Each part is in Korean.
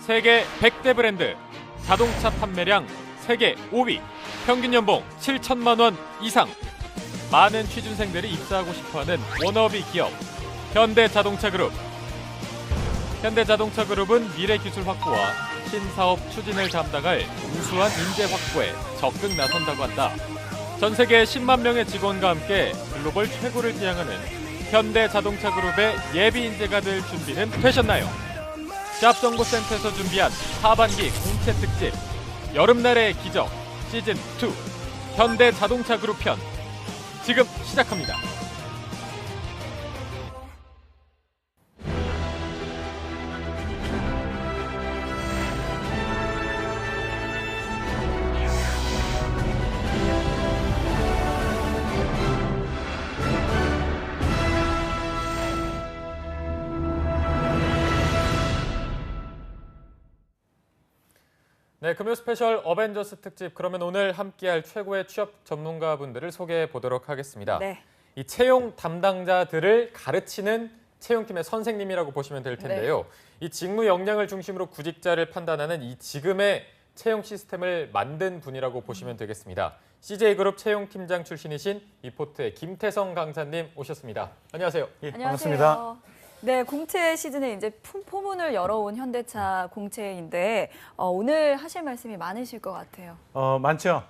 세계 100대 브랜드, 자동차 판매량 세계 5위, 평균 연봉 7천만 원 이상. 많은 취준생들이 입사하고 싶어하는 워너비 기업, 현대자동차그룹. 현대자동차그룹은 미래 기술 확보와 신사업 추진을 담당할 우수한 인재 확보에 적극 나선다고 한다. 전 세계 10만 명의 직원과 함께 글로벌 최고를 지향하는 현대자동차그룹의 예비 인재가 될 준비는 되셨나요? 잡정보센터에서 준비한 하반기 공채 특집 여름날의 기적 시즌2 현대자동차그룹 편 지금 시작합니다. 네, 금요 스페셜 어벤져스 특집. 그러면 오늘 함께할 최고의 취업 전문가분들을 소개해 보도록 하겠습니다. 네. 이 채용 담당자들을 가르치는 채용팀의 선생님이라고 보시면 될 텐데요. 이 직무 역량을 중심으로 구직자를 판단하는 이 지금의 채용 시스템을 만든 분이라고 보시면 되겠습니다. CJ그룹 채용팀장 출신이신 이포트의 김태성 강사님 오셨습니다. 안녕하세요. 예, 반갑습니다. 네, 공채 시즌에 이제 포문을 열어온 현대차 공채인데 오늘 하실 말씀이 많으실 것 같아요. 많죠.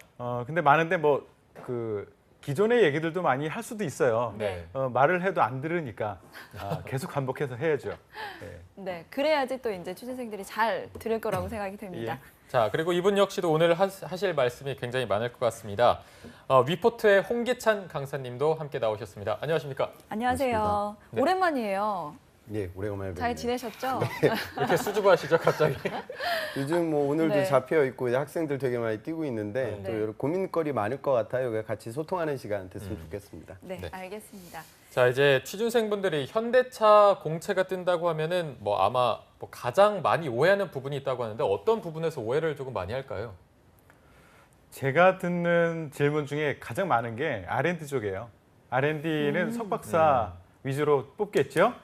근데 많은데 뭐 기존의 얘기들도 많이 할 수도 있어요. 네. 말을 해도 안 들으니까 계속 반복해서 해야죠. 네, 그래야지 또 이제 취준생들이 잘 들을 거라고 생각이 됩니다. 예. 자, 그리고 이분 역시도 오늘 하실 말씀이 굉장히 많을 것 같습니다. 위포트의 홍기찬 강사님도 함께 나오셨습니다. 안녕하십니까? 안녕하세요. 네. 오랜만이에요. 예, 오래간만에 뵙네요. 잘 지내셨죠? 이렇게 수줍어하시죠, 갑자기? 요즘 뭐 오늘도 네. 잡혀 있고 이제 학생들 되게 많이 뛰고 있는데 네. 또 여러 고민거리 많을 것 같아요. 같이 소통하는 시간 됐으면 좋겠습니다. 네, 네. 알겠습니다. 자, 이제 취준생분들이 현대차 공채가 뜬다고 하면은 뭐 아마 가장 많이 오해하는 부분이 있다고 하는데 어떤 부분에서 오해를 조금 많이 할까요? 제가 듣는 질문 중에 가장 많은 게 R&D 쪽이에요. R&D는 석박사 위주로 뽑겠죠?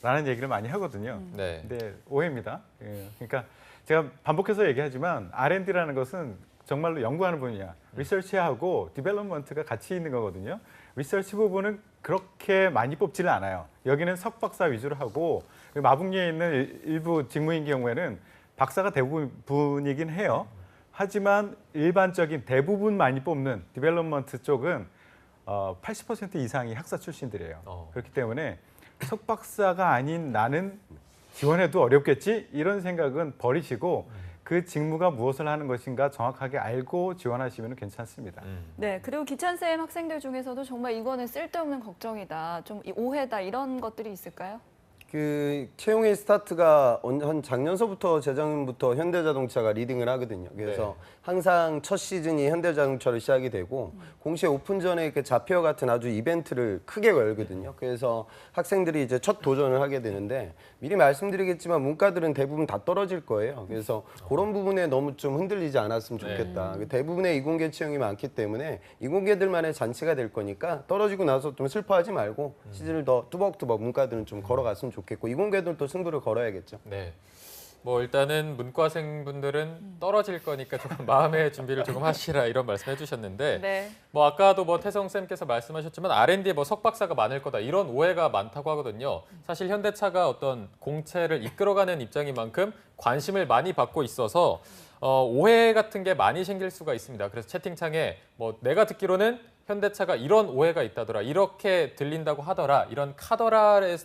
라는 얘기를 많이 하거든요. 네. 근데 오해입니다. 그러니까 제가 반복해서 얘기하지만 R&D라는 것은 정말로 연구하는 분야, 리서치하고 디벨롭먼트가 같이 있는 거거든요. 리서치 부분은 그렇게 많이 뽑지는 않아요. 여기는 석박사 위주로 하고 마북리에 있는 일부 직무인 경우에는 박사가 대부분이긴 해요. 하지만 일반적인 대부분 많이 뽑는 디벨롭먼트 쪽은 80% 이상이 학사 출신들이에요. 그렇기 때문에 석박사가 아닌 나는 지원해도 어렵겠지? 이런 생각은 버리시고 그 직무가 무엇을 하는 것인가 정확하게 알고 지원하시면 괜찮습니다. 네, 그리고 기찬쌤 학생들 중에서도 정말 이거는 쓸데없는 걱정이다, 좀 오해다 이런 것들이 있을까요? 채용의 스타트가 한 작년서부터 재작년부터 현대자동차가 리딩을 하거든요. 그래서 항상 첫 시즌이 현대자동차로 시작이 되고 공시에 오픈 전에 이렇게 자페어 같은 아주 이벤트를 크게 열거든요. 그래서 학생들이 이제 첫 도전을 하게 되는데 미리 말씀드리겠지만 문과들은 대부분 다 떨어질 거예요. 그래서 그런 부분에 너무 좀 흔들리지 않았으면 좋겠다. 대부분의 이공계 채용이 많기 때문에 이공계들만의 잔치가 될 거니까 떨어지고 나서 좀 슬퍼하지 말고 시즌을 더 뚜벅뚜벅 문과들은 좀 걸어갔으면 좋겠고 이공계들도 승부를 걸어야겠죠. 네. 뭐 일단은 문과생분들은 떨어질 거니까 조금 마음의 준비를 조금 하시라 이런 말씀해 주셨는데 네. 뭐 아까도 뭐 태성 쌤께서 말씀하셨지만 R&D에 뭐 석박사가 많을 거다 이런 오해가 많다고 하거든요. 사실 현대차가 어떤 공채를 이끌어가는 입장인 만큼 관심을 많이 받고 있어서 오해 같은 게 많이 생길 수가 있습니다. 그래서 채팅창에 뭐 내가 듣기로는 현대차가 이런 오해가 있다더라, 이렇게 들린다고 하더라, 이런 카더라에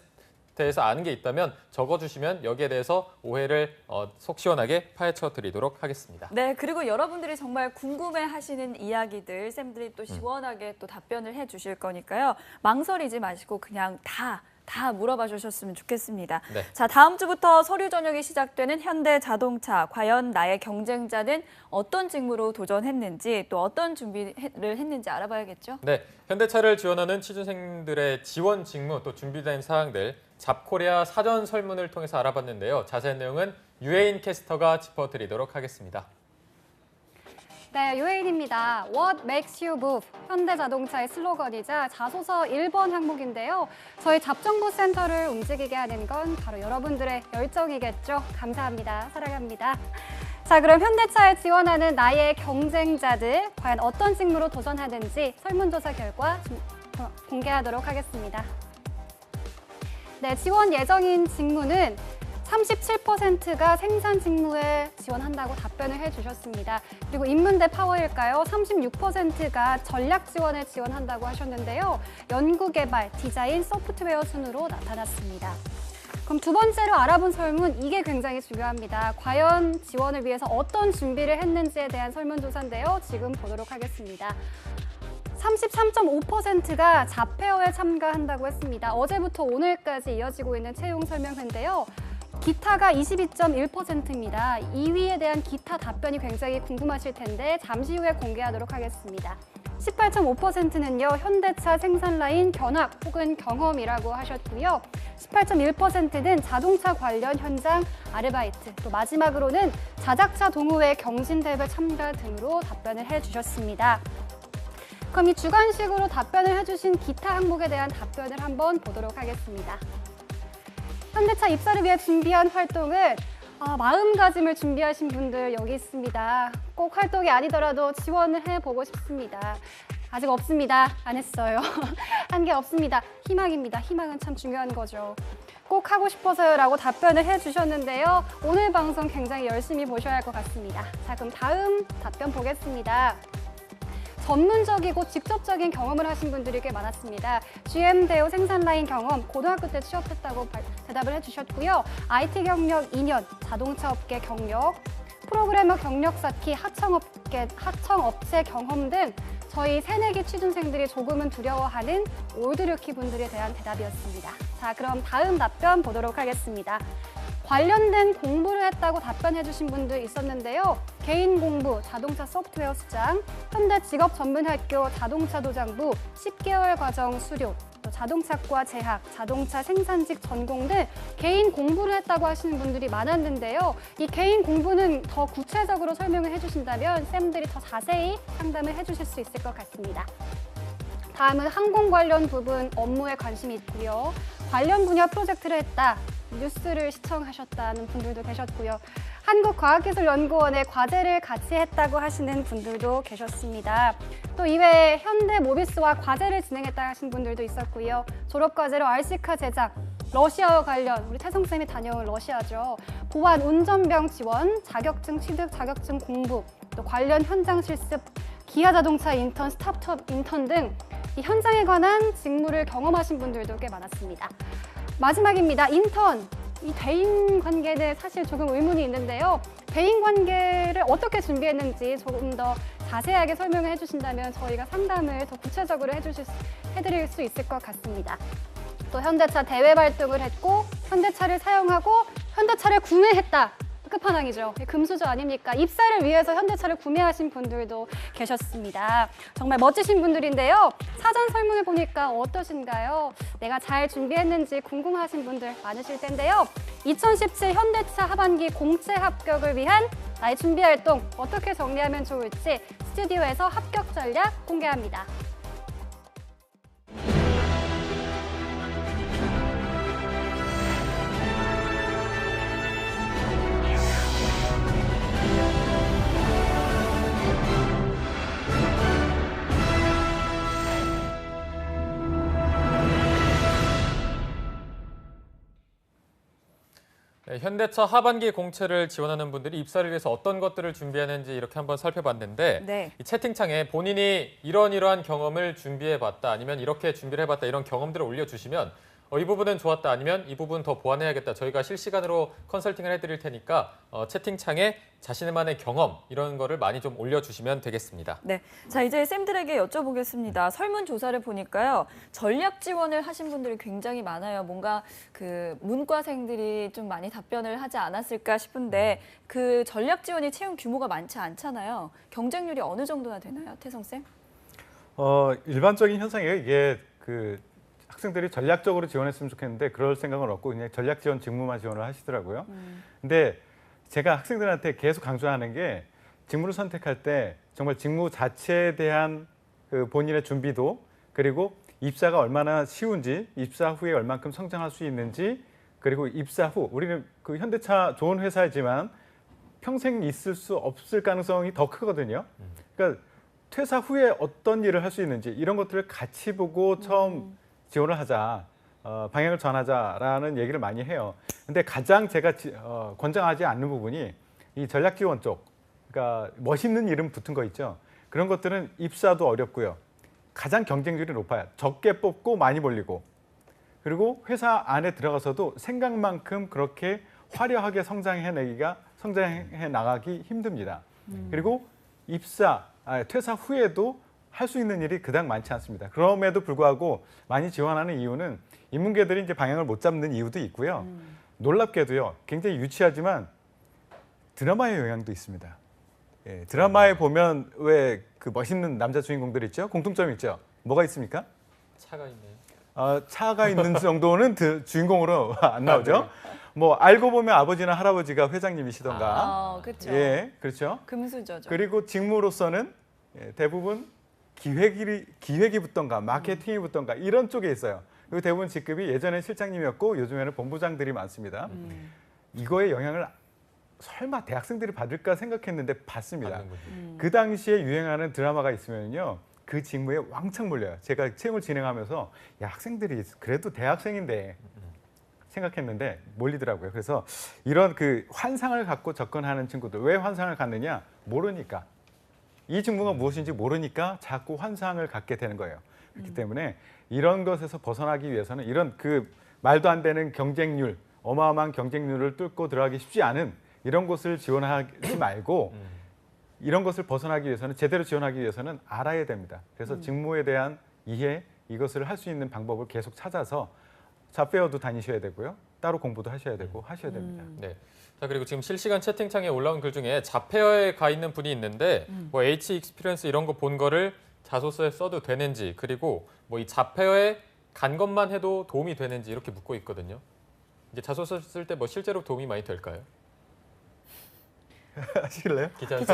대해서 아는 게 있다면 적어주시면 여기에 대해서 오해를 속 시원하게 파헤쳐 드리도록 하겠습니다. 네, 그리고 여러분들이 정말 궁금해하시는 이야기들 쌤들이 또 시원하게 또 답변을 해주실 거니까요. 망설이지 마시고 그냥 다 물어봐 주셨으면 좋겠습니다. 네. 자, 다음 주부터 서류 전형이 시작되는 현대자동차. 과연 나의 경쟁자는 어떤 직무로 도전했는지 또 어떤 준비를 했는지 알아봐야겠죠? 네, 현대차를 지원하는 취준생들의 지원 직무 또 준비된 사항들 잡코리아 사전 설문을 통해서 알아봤는데요. 자세한 내용은 유혜인 캐스터가 짚어드리도록 하겠습니다. 네, 유혜인입니다. What makes you move? 현대자동차의 슬로건이자 자소서 1번 항목인데요. 저희 잡정보 센터를 움직이게 하는 건 바로 여러분들의 열정이겠죠. 감사합니다. 사랑합니다. 자, 그럼 현대차에 지원하는 나의 경쟁자들 과연 어떤 직무로 도전하는지 설문조사 결과 공개하도록 하겠습니다. 네, 지원 예정인 직무는 37%가 생산 직무에 지원한다고 답변을 해주셨습니다. 그리고 인문대 파워일까요? 36%가 전략 지원에 지원한다고 하셨는데요. 연구개발, 디자인, 소프트웨어 순으로 나타났습니다. 그럼 두 번째로 알아본 설문, 이게 굉장히 중요합니다. 과연 지원을 위해서 어떤 준비를 했는지에 대한 설문조사인데요. 지금 보도록 하겠습니다. 33.5%가 자폐어에 참가한다고 했습니다. 어제부터 오늘까지 이어지고 있는 채용 설명회인데요. 기타가 22.1%입니다. 2위에 대한 기타 답변이 굉장히 궁금하실 텐데 잠시 후에 공개하도록 하겠습니다. 18.5%는요, 현대차 생산 라인 견학 혹은 경험이라고 하셨고요. 18.1%는 자동차 관련 현장 아르바이트, 또 마지막으로는 자작차 동호회 경진대회 참가 등으로 답변을 해주셨습니다. 그럼 이 주관식으로 답변을 해주신 기타 항목에 대한 답변을 한번 보도록 하겠습니다. 현대차 입사를 위해 준비한 활동은 마음가짐을 준비하신 분들 여기 있습니다. 꼭 활동이 아니더라도 지원을 해보고 싶습니다. 아직 없습니다. 안 했어요. 한 게 없습니다. 희망입니다. 희망은 참 중요한 거죠. 꼭 하고 싶어서요라고 답변을 해주셨는데요. 오늘 방송 굉장히 열심히 보셔야 할 것 같습니다. 자, 그럼 다음 답변 보겠습니다. 전문적이고 직접적인 경험을 하신 분들이 꽤 많았습니다. GM 대우 생산 라인 경험, 고등학교 때 취업했다고 대답을 해주셨고요. IT 경력 2년, 자동차 업계 경력, 프로그래머 경력 쌓기, 하청업체 경험 등 저희 새내기 취준생들이 조금은 두려워하는 올드루키 분들에 대한 대답이었습니다. 자, 그럼 다음 답변 보도록 하겠습니다. 관련된 공부를 했다고 답변해 주신 분들 있었는데요. 개인 공부, 자동차 소프트웨어 수장, 현대직업전문학교 자동차도장부, 10개월 과정 수료, 또 자동차과 재학, 자동차 생산직 전공 등 개인 공부를 했다고 하시는 분들이 많았는데요. 이 개인 공부는 더 구체적으로 설명을 해주신다면 쌤들이 더 자세히 상담을 해주실 수 있을 것 같습니다. 다음은 항공 관련 부분 업무에 관심이 있고요. 관련 분야 프로젝트를 했다. 뉴스를 시청하셨다는 분들도 계셨고요. 한국과학기술연구원의 과제를 같이 했다고 하시는 분들도 계셨습니다. 또 이외에 현대모비스와 과제를 진행했다 하신 분들도 있었고요. 졸업과제로 RC카 제작, 러시아와 관련, 우리 태성쌤이 다녀온 러시아죠. 보안, 운전병 지원, 자격증 취득, 자격증 공부, 또 관련 현장 실습, 기아자동차 인턴, 스타트업 인턴 등 이 현장에 관한 직무를 경험하신 분들도 꽤 많았습니다. 마지막입니다. 인턴. 이 대인 관계는 사실 조금 의문이 있는데요. 대인 관계를 어떻게 준비했는지 조금 더 자세하게 설명을 해주신다면 저희가 상담을 더 구체적으로 해드릴 수 있을 것 같습니다. 또 현대차 대외 발등을 했고 현대차를 사용하고 현대차를 구매했다. 끝판왕이죠. 금수저 아닙니까? 입사를 위해서 현대차를 구매하신 분들도 계셨습니다. 정말 멋지신 분들인데요. 사전 설문을 보니까 어떠신가요? 내가 잘 준비했는지 궁금하신 분들 많으실 텐데요. 2017 현대차 하반기 공채 합격을 위한 나의 준비 활동 어떻게 정리하면 좋을지 스튜디오에서 합격 전략 공개합니다. 네, 현대차 하반기 공채를 지원하는 분들이 입사를 위해서 어떤 것들을 준비하는지 이렇게 한번 살펴봤는데 네. 이 채팅창에 본인이 이러한 경험을 준비해봤다 아니면 이렇게 준비를 해봤다 이런 경험들을 올려주시면 이 부분은 좋았다 아니면 이 부분 더 보완해야겠다. 저희가 실시간으로 컨설팅을 해드릴 테니까 채팅창에 자신만의 경험 이런 거를 많이 좀 올려주시면 되겠습니다. 네, 자 이제 쌤들에게 여쭤보겠습니다. 설문조사를 보니까요. 전략 지원을 하신 분들이 굉장히 많아요. 뭔가 그 문과생들이 좀 많이 답변을 하지 않았을까 싶은데 그 전략 지원이 채용 규모가 많지 않잖아요. 경쟁률이 어느 정도나 되나요, 태성쌤? 일반적인 현상이에요. 이게 학생들이 전략적으로 지원했으면 좋겠는데 그럴 생각은 없고 그냥 전략 지원 직무만 지원을 하시더라고요. 근데 제가 학생들한테 계속 강조하는 게 직무를 선택할 때 정말 직무 자체에 대한 그 본인의 준비도 그리고 입사가 얼마나 쉬운지, 입사 후에 얼만큼 성장할 수 있는지, 그리고 입사 후 우리는 그 현대차 좋은 회사이지만 평생 있을 수 없을 가능성이 더 크거든요. 그러니까 퇴사 후에 어떤 일을 할 수 있는지 이런 것들을 같이 보고 처음 지원을 하자, 방향을 전하자라는 얘기를 많이 해요. 근데 가장 제가 권장하지 않는 부분이 이 전략 지원 쪽, 그러니까 멋있는 이름 붙은 거 있죠. 그런 것들은 입사도 어렵고요. 가장 경쟁률이 높아요. 적게 뽑고 많이 벌리고, 그리고 회사 안에 들어가서도 생각만큼 그렇게 화려하게 성장해 나가기 힘듭니다. 그리고 퇴사 후에도 할 수 있는 일이 그닥 많지 않습니다. 그럼에도 불구하고 많이 지원하는 이유는 인문계들이 이제 방향을 못 잡는 이유도 있고요. 놀랍게도요, 굉장히 유치하지만 드라마의 영향도 있습니다. 예, 드라마에 보면 왜 그 멋있는 남자 주인공들 있죠? 공통점이 있죠? 뭐가 있습니까? 차가 있네요. 차가 있는 정도는 주인공으로 안 나오죠. 뭐 알고 보면 아버지나 할아버지가 회장님이시던가. 그렇죠. 예, 그렇죠. 금수저죠. 그리고 직무로서는 대부분 기획이 붙던가 마케팅이 붙던가 이런 쪽에 있어요. 그리고 대부분 직급이 예전에 실장님이었고 요즘에는 본부장들이 많습니다. 이거의 영향을 설마 대학생들이 받을까 생각했는데 받습니다. 그 당시에 유행하는 드라마가 있으면요, 그 직무에 왕창 몰려요. 제가 채용을 진행하면서 야, 학생들이 그래도 대학생인데 생각했는데 몰리더라고요. 그래서 이런 그 환상을 갖고 접근하는 친구들, 왜 환상을 갖느냐? 모르니까. 이 직무가 무엇인지 모르니까 자꾸 환상을 갖게 되는 거예요. 그렇기 때문에 이런 것에서 벗어나기 위해서는 이런 그 말도 안 되는 경쟁률, 어마어마한 경쟁률을 뚫고 들어가기 쉽지 않은 이런 곳을 지원하지 말고 이런 것을 벗어나기 위해서는, 제대로 지원하기 위해서는 알아야 됩니다. 그래서 직무에 대한 이해, 이것을 할 수 있는 방법을 계속 찾아서 잡페어도 다니셔야 되고요. 따로 공부도 하셔야 되고 하셔야 됩니다. 네. 자, 그리고 지금 실시간 채팅창에 올라온 글 중에 잡페어에 가 있는 분이 있는데 뭐 H 익스피리언스 이런 거 본 거를 자소서에 써도 되는지, 그리고 뭐 이 잡페어에 간 것만 해도 도움이 되는지 이렇게 묻고 있거든요. 이제 자소서 쓸 때 뭐 실제로 도움이 많이 될까요? 하실래요? 기자님.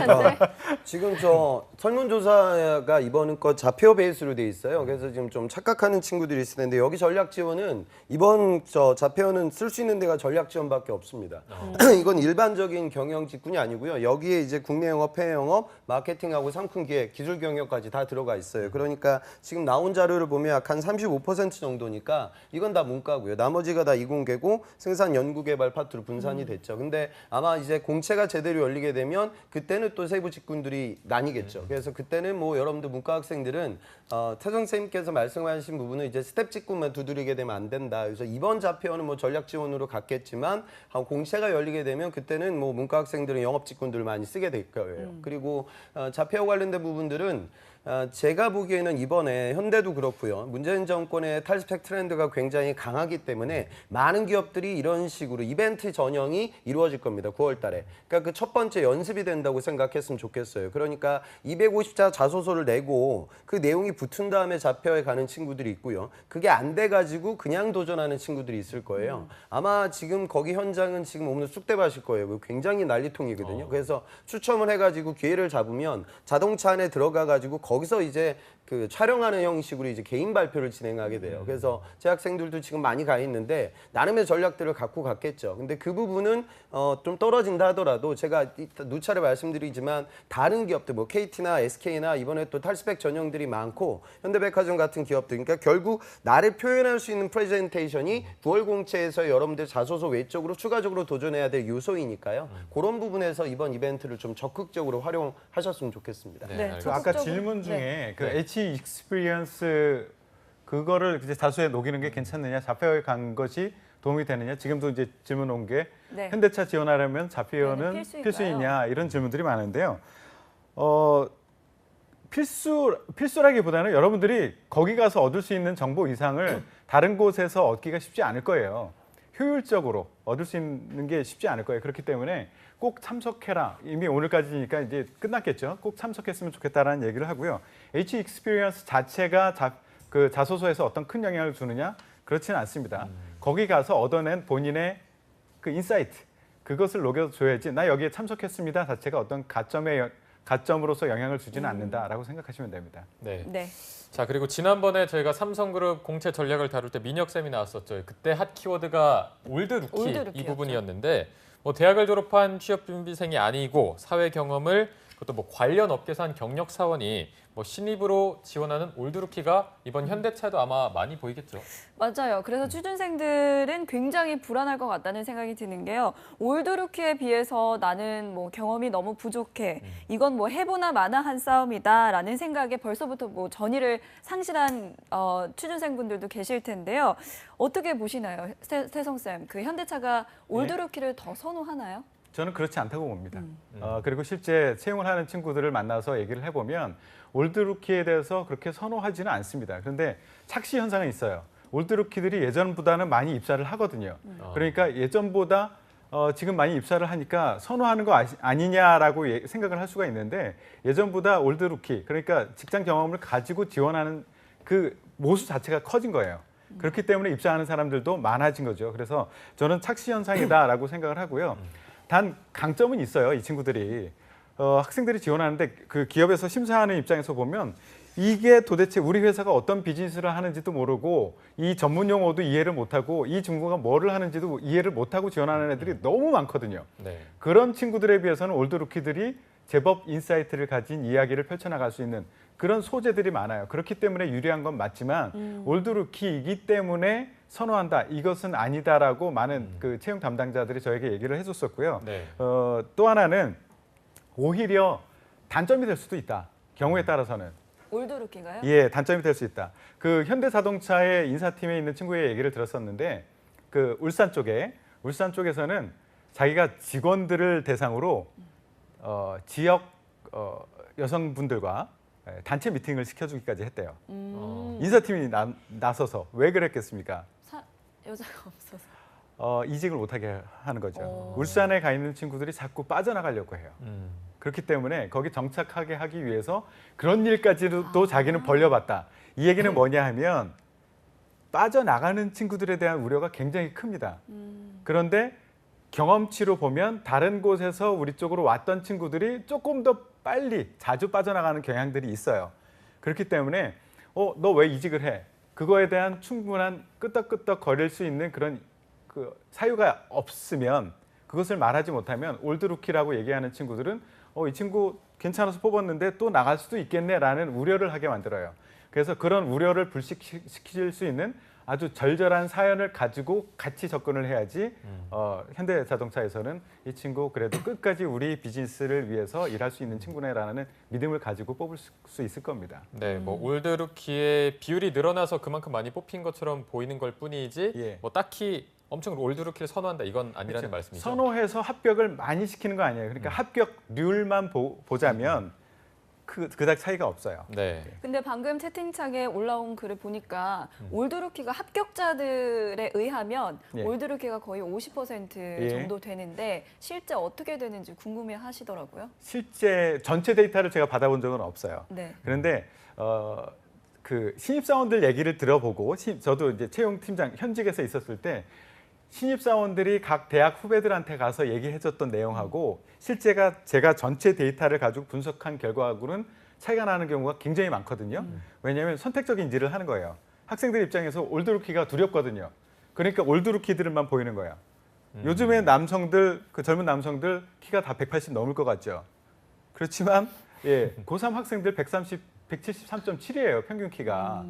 지금 저 설문조사가 이번 거 자표 베이스로 돼 있어요. 그래서 지금 좀 착각하는 친구들이 있을 텐데, 여기 전략 지원은 이번 저 자표는 쓸 수 있는 데가 전략 지원밖에 없습니다. 이건 일반적인 경영 직군이 아니고요. 여기에 이제 국내 영업, 해외 영업, 마케팅하고 상품 기획, 기술 경영까지 다 들어가 있어요. 그러니까 지금 나온 자료를 보면 약 한 35% 정도니까 이건 다 문과고요. 나머지가 다 이공계고 생산 연구 개발 파트로 분산이 됐죠. 근데 아마 이제 공채가 제대로 열리게 되면 그때는 또 세부 직군들이 나뉘겠죠. 그래서 그때는 뭐 여러분들 문과 학생들은 태성 선생님께서 말씀하신 부분은 이제 스텝 직군만 두드리게 되면 안 된다. 그래서 이번 자표는 뭐 전략 지원으로 갔겠지만 공채가 열리게 되면 그때는 뭐 문과 학생들은 영업 직군들을 많이 쓰게 될 거예요. 그리고 자표 관련된 부분들은 제가 보기에는 이번에 현대도 그렇고요. 문재인 정권의 탈스펙 트렌드가 굉장히 강하기 때문에 많은 기업들이 이런 식으로 이벤트 전형이 이루어질 겁니다. 9월 달에. 그러니까 그 첫 번째 연습이 된다고 생각했으면 좋겠어요. 그러니까 250자 자소서를 내고 그 내용이 붙은 다음에 잡혀에 가는 친구들이 있고요. 그게 안 돼가지고 그냥 도전하는 친구들이 있을 거예요. 아마 지금 거기 현장은 지금 오늘 쑥대밭일 거예요. 굉장히 난리통이거든요. 그래서 추첨을 해가지고 기회를 잡으면 자동차 안에 들어가가지고 거기서 이제 그 촬영하는 형식으로 이제 개인 발표를 진행하게 돼요. 그래서 제 학생들도 지금 많이 가 있는데 나름의 전략들을 갖고 갔겠죠. 근데 그 부분은 좀 떨어진다 하더라도 제가 누차례 말씀드리지만 다른 기업들 뭐 KT나 SK나 이번에 또 탈스펙 전형들이 많고 현대백화점 같은 기업들, 그러니까 결국 나를 표현할 수 있는 프레젠테이션이 9월 공채에서 여러분들 자소서 외적으로 추가적으로 도전해야 될 요소이니까요. 그런 부분에서 이번 이벤트를 좀 적극적으로 활용하셨으면 좋겠습니다. 네, 그 아까 적극적으로- 질문 중에 네. 그 H 익스피리언스 그거를 이제 자소에 녹이는 게 괜찮느냐, 자표에 간 것이 도움이 되느냐, 지금도 이제 질문 온 게 네. 현대차 지원하려면 자표는 네, 필수이냐 이런 질문들이 많은데요. 필수라기보다는 여러분들이 거기 가서 얻을 수 있는 정보 이상을 다른 곳에서 얻기가 쉽지 않을 거예요. 효율적으로 얻을 수 있는 게 쉽지 않을 거예요. 그렇기 때문에 꼭 참석해라. 이미 오늘까지니까 이제 끝났겠죠. 꼭 참석했으면 좋겠다라는 얘기를 하고요. H 익스피리언스 자체가 그 자소서에서 어떤 큰 영향을 주느냐? 그렇지는 않습니다. 거기 가서 얻어낸 본인의 그 인사이트, 그것을 녹여줘야지 나 여기에 참석했습니다 자체가 어떤 가점의 가점으로서 영향을 주지는 않는다라고 생각하시면 됩니다. 네. 네. 자, 그리고 지난번에 저희가 삼성그룹 공채 전략을 다룰 때 민혁 쌤이 나왔었죠. 그때 핫 키워드가 올드 루키 이 올드루키였죠. 부분이었는데 뭐 대학을 졸업한 취업 준비생이 아니고 사회 경험을 그것도 뭐 관련 업계에서 한 경력 사원이 뭐 신입으로 지원하는 올드 루키가 이번 현대차에도 아마 많이 보이겠죠. 맞아요. 그래서 취준생들은 굉장히 불안할 것 같다는 생각이 드는 게요. 올드루키에 비해서 나는 뭐 경험이 너무 부족해. 이건 뭐 해보나 마나 한 싸움이다라는 생각에 벌써부터 뭐 전의를 상실한 취준생분들도 계실 텐데요. 어떻게 보시나요, 태성 쌤? 그 현대차가 올드루키를 더 선호하나요? 저는 그렇지 않다고 봅니다. 그리고 실제 채용을 하는 친구들을 만나서 얘기를 해보면 올드루키에 대해서 그렇게 선호하지는 않습니다. 그런데 착시 현상은 있어요. 올드루키들이 예전보다는 많이 입사를 하거든요. 그러니까 예전보다 지금 많이 입사를 하니까 선호하는 거 아니냐라고 생각을 할 수가 있는데 예전보다 올드루키, 그러니까 직장 경험을 가지고 지원하는 그 모수 자체가 커진 거예요. 그렇기 때문에 입사하는 사람들도 많아진 거죠. 그래서 저는 착시 현상이다라고 생각을 하고요. 단 강점은 있어요. 이 친구들이 학생들이 지원하는데 그 기업에서 심사하는 입장에서 보면 이게 도대체 우리 회사가 어떤 비즈니스를 하는지도 모르고 이 전문 용어도 이해를 못하고 이 친구가 뭐를 하는지도 이해를 못하고 지원하는 애들이 너무 많거든요. 네. 그런 친구들에 비해서는 올드루키들이 제법 인사이트를 가진 이야기를 펼쳐나갈 수 있는 그런 소재들이 많아요. 그렇기 때문에 유리한 건 맞지만 올드루키이기 때문에 선호한다. 이것은 아니다라고 많은 그 채용 담당자들이 저에게 얘기를 해줬었고요. 네. 또 하나는 오히려 단점이 될 수도 있다. 경우에 따라서는. 올드루키인가요? 예, 단점이 될 수 있다. 그 현대자동차의 인사팀에 있는 친구의 얘기를 들었었는데 그 울산 쪽에서는 자기가 직원들을 대상으로 지역 여성분들과 단체 미팅을 시켜주기까지 했대요. 인사팀이 나서서 왜 그랬겠습니까? 여자가 없어서. 이직을 못하게 하는 거죠. 오. 울산에 가 있는 친구들이 자꾸 빠져나가려고 해요. 그렇기 때문에 거기 정착하게 하기 위해서 그런 일까지도 자기는 벌려봤다. 이 얘기는 뭐냐 하면 빠져나가는 친구들에 대한 우려가 굉장히 큽니다. 그런데 경험치로 보면 다른 곳에서 우리 쪽으로 왔던 친구들이 조금 더 빨리 자주 빠져나가는 경향들이 있어요. 그렇기 때문에 너 왜 이직을 해? 그거에 대한 충분한 끄떡끄떡 거릴 수 있는 그런 그 사유가 없으면 그것을 말하지 못하면 올드루키라고 얘기하는 친구들은 이 친구 괜찮아서 뽑았는데 또 나갈 수도 있겠네라는 우려를 하게 만들어요. 그래서 그런 우려를 불식시킬 수 있는 아주 절절한 사연을 가지고 같이 접근을 해야지 현대자동차에서는 이 친구 그래도 끝까지 우리 비즈니스를 위해서 일할 수 있는 친구네라는 믿음을 가지고 뽑을 수 있을 겁니다. 네, 뭐 올드루키의 비율이 늘어나서 그만큼 많이 뽑힌 것처럼 보이는 걸 뿐이지 예. 뭐 딱히 엄청 올드루키를 선호한다 이건 아니라는 그렇죠. 말씀이죠. 선호해서 합격을 많이 시키는 거 아니에요. 그러니까 합격률만 보자면 그닥 차이가 없어요. 네. 근데 방금 채팅창에 올라온 글을 보니까 올드루키가 합격자들에 의하면 예. 올드루키가 거의 50% 예. 정도 되는데 실제 어떻게 되는지 궁금해 하시더라고요. 실제 전체 데이터를 제가 받아본 적은 없어요. 네. 그런데 그 신입사원들 얘기를 들어보고 저도 이제 채용팀장 현직에서 있었을 때 신입사원들이 각 대학 후배들한테 가서 얘기해줬던 내용하고 실제가 제가 전체 데이터를 가지고 분석한 결과하고는 차이가 나는 경우가 굉장히 많거든요. 왜냐하면 선택적인 인지를 하는 거예요. 학생들 입장에서 올드루키가 두렵거든요. 그러니까 올드루키들만 보이는 거예요. 요즘에 남성들, 그 젊은 남성들 키가 다 180 넘을 것 같죠. 그렇지만 고3 학생들 173.7이에요. 평균 키가.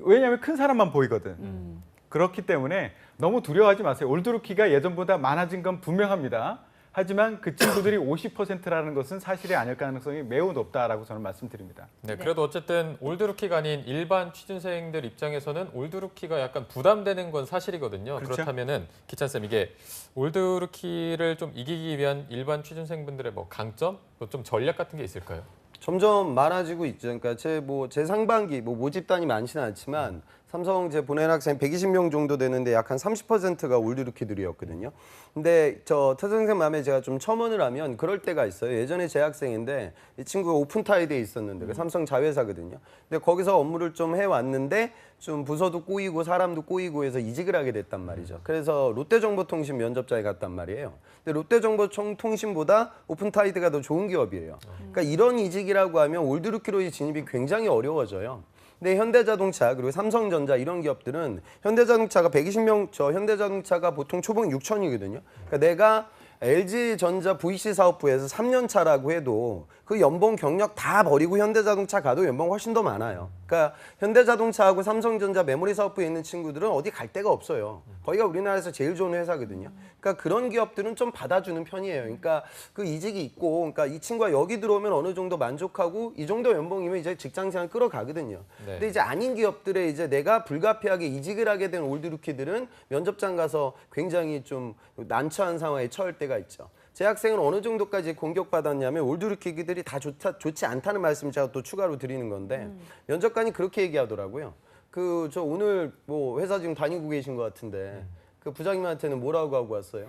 왜냐하면 큰 사람만 보이거든. 그렇기 때문에 너무 두려워하지 마세요. 올드루키가 예전보다 많아진 건 분명합니다. 하지만 그 친구들이 50%라는 것은 사실이 아닐 가능성이 매우 높다라고 저는 말씀드립니다. 네, 그래도 어쨌든 올드루키가 아닌 일반 취준생들 입장에서는 올드루키가 약간 부담되는 건 사실이거든요. 그렇죠. 그렇다면은 기찬 쌤 이게 올드루키를 좀 이기기 위한 일반 취준생분들의 뭐 강점, 뭐 좀 전략 같은 게 있을까요? 점점 많아지고 있죠. 그러니까 제 상반기 모집단이 많지는 않지만 삼성 제 보낸 학생 120명 정도 되는데 약 한 30%가 올드루키들이었거든요. 근데 저 태선생 맘에 제가 좀 첨언을 하면 그럴 때가 있어요. 예전에 제 학생인데 이 친구가 오픈타이드에 있었는데 그 삼성 자회사거든요. 근데 거기서 업무를 좀 해왔는데 좀 부서도 꼬이고 사람도 꼬이고 해서 이직을 하게 됐단 말이죠. 그래서 롯데정보통신 면접자에 갔단 말이에요. 근데 롯데정보통신보다 오픈타이드가 더 좋은 기업이에요. 그러니까 이런 이직이라고 하면 올드루키로의 진입이 굉장히 어려워져요. 근데 현대자동차 그리고 삼성전자 이런 기업들은 현대자동차가 120명 현대자동차가 보통 초봉 6천이거든요. 그러니까 내가 LG전자 VC 사업부에서 3년 차라고 해도 그 연봉 경력 다 버리고 현대자동차 가도 연봉 훨씬 더 많아요. 그러니까 현대자동차하고 삼성전자 메모리 사업부에 있는 친구들은 어디 갈 데가 없어요. 거기가 우리나라에서 제일 좋은 회사거든요. 그러니까 그런 기업들은 좀 받아주는 편이에요. 그러니까 그 이직이 있고, 그러니까 이 친구가 여기 들어오면 어느 정도 만족하고 이 정도 연봉이면 이제 직장생활 끌어가거든요. 네. 근데 이제 아닌 기업들에 이제 내가 불가피하게 이직을 하게 된 올드루키들은 면접장 가서 굉장히 좀 난처한 상황에 처할 때가 있죠. 제 학생은 어느 정도까지 공격받았냐면 올드루키들이 다 좋지 않다는 말씀 제가 또 추가로 드리는 건데 면접관이 그렇게 얘기하더라고요. 그 저 오늘 뭐 회사 지금 다니고 계신 것 같은데 그 부장님한테는 뭐라고 하고 왔어요?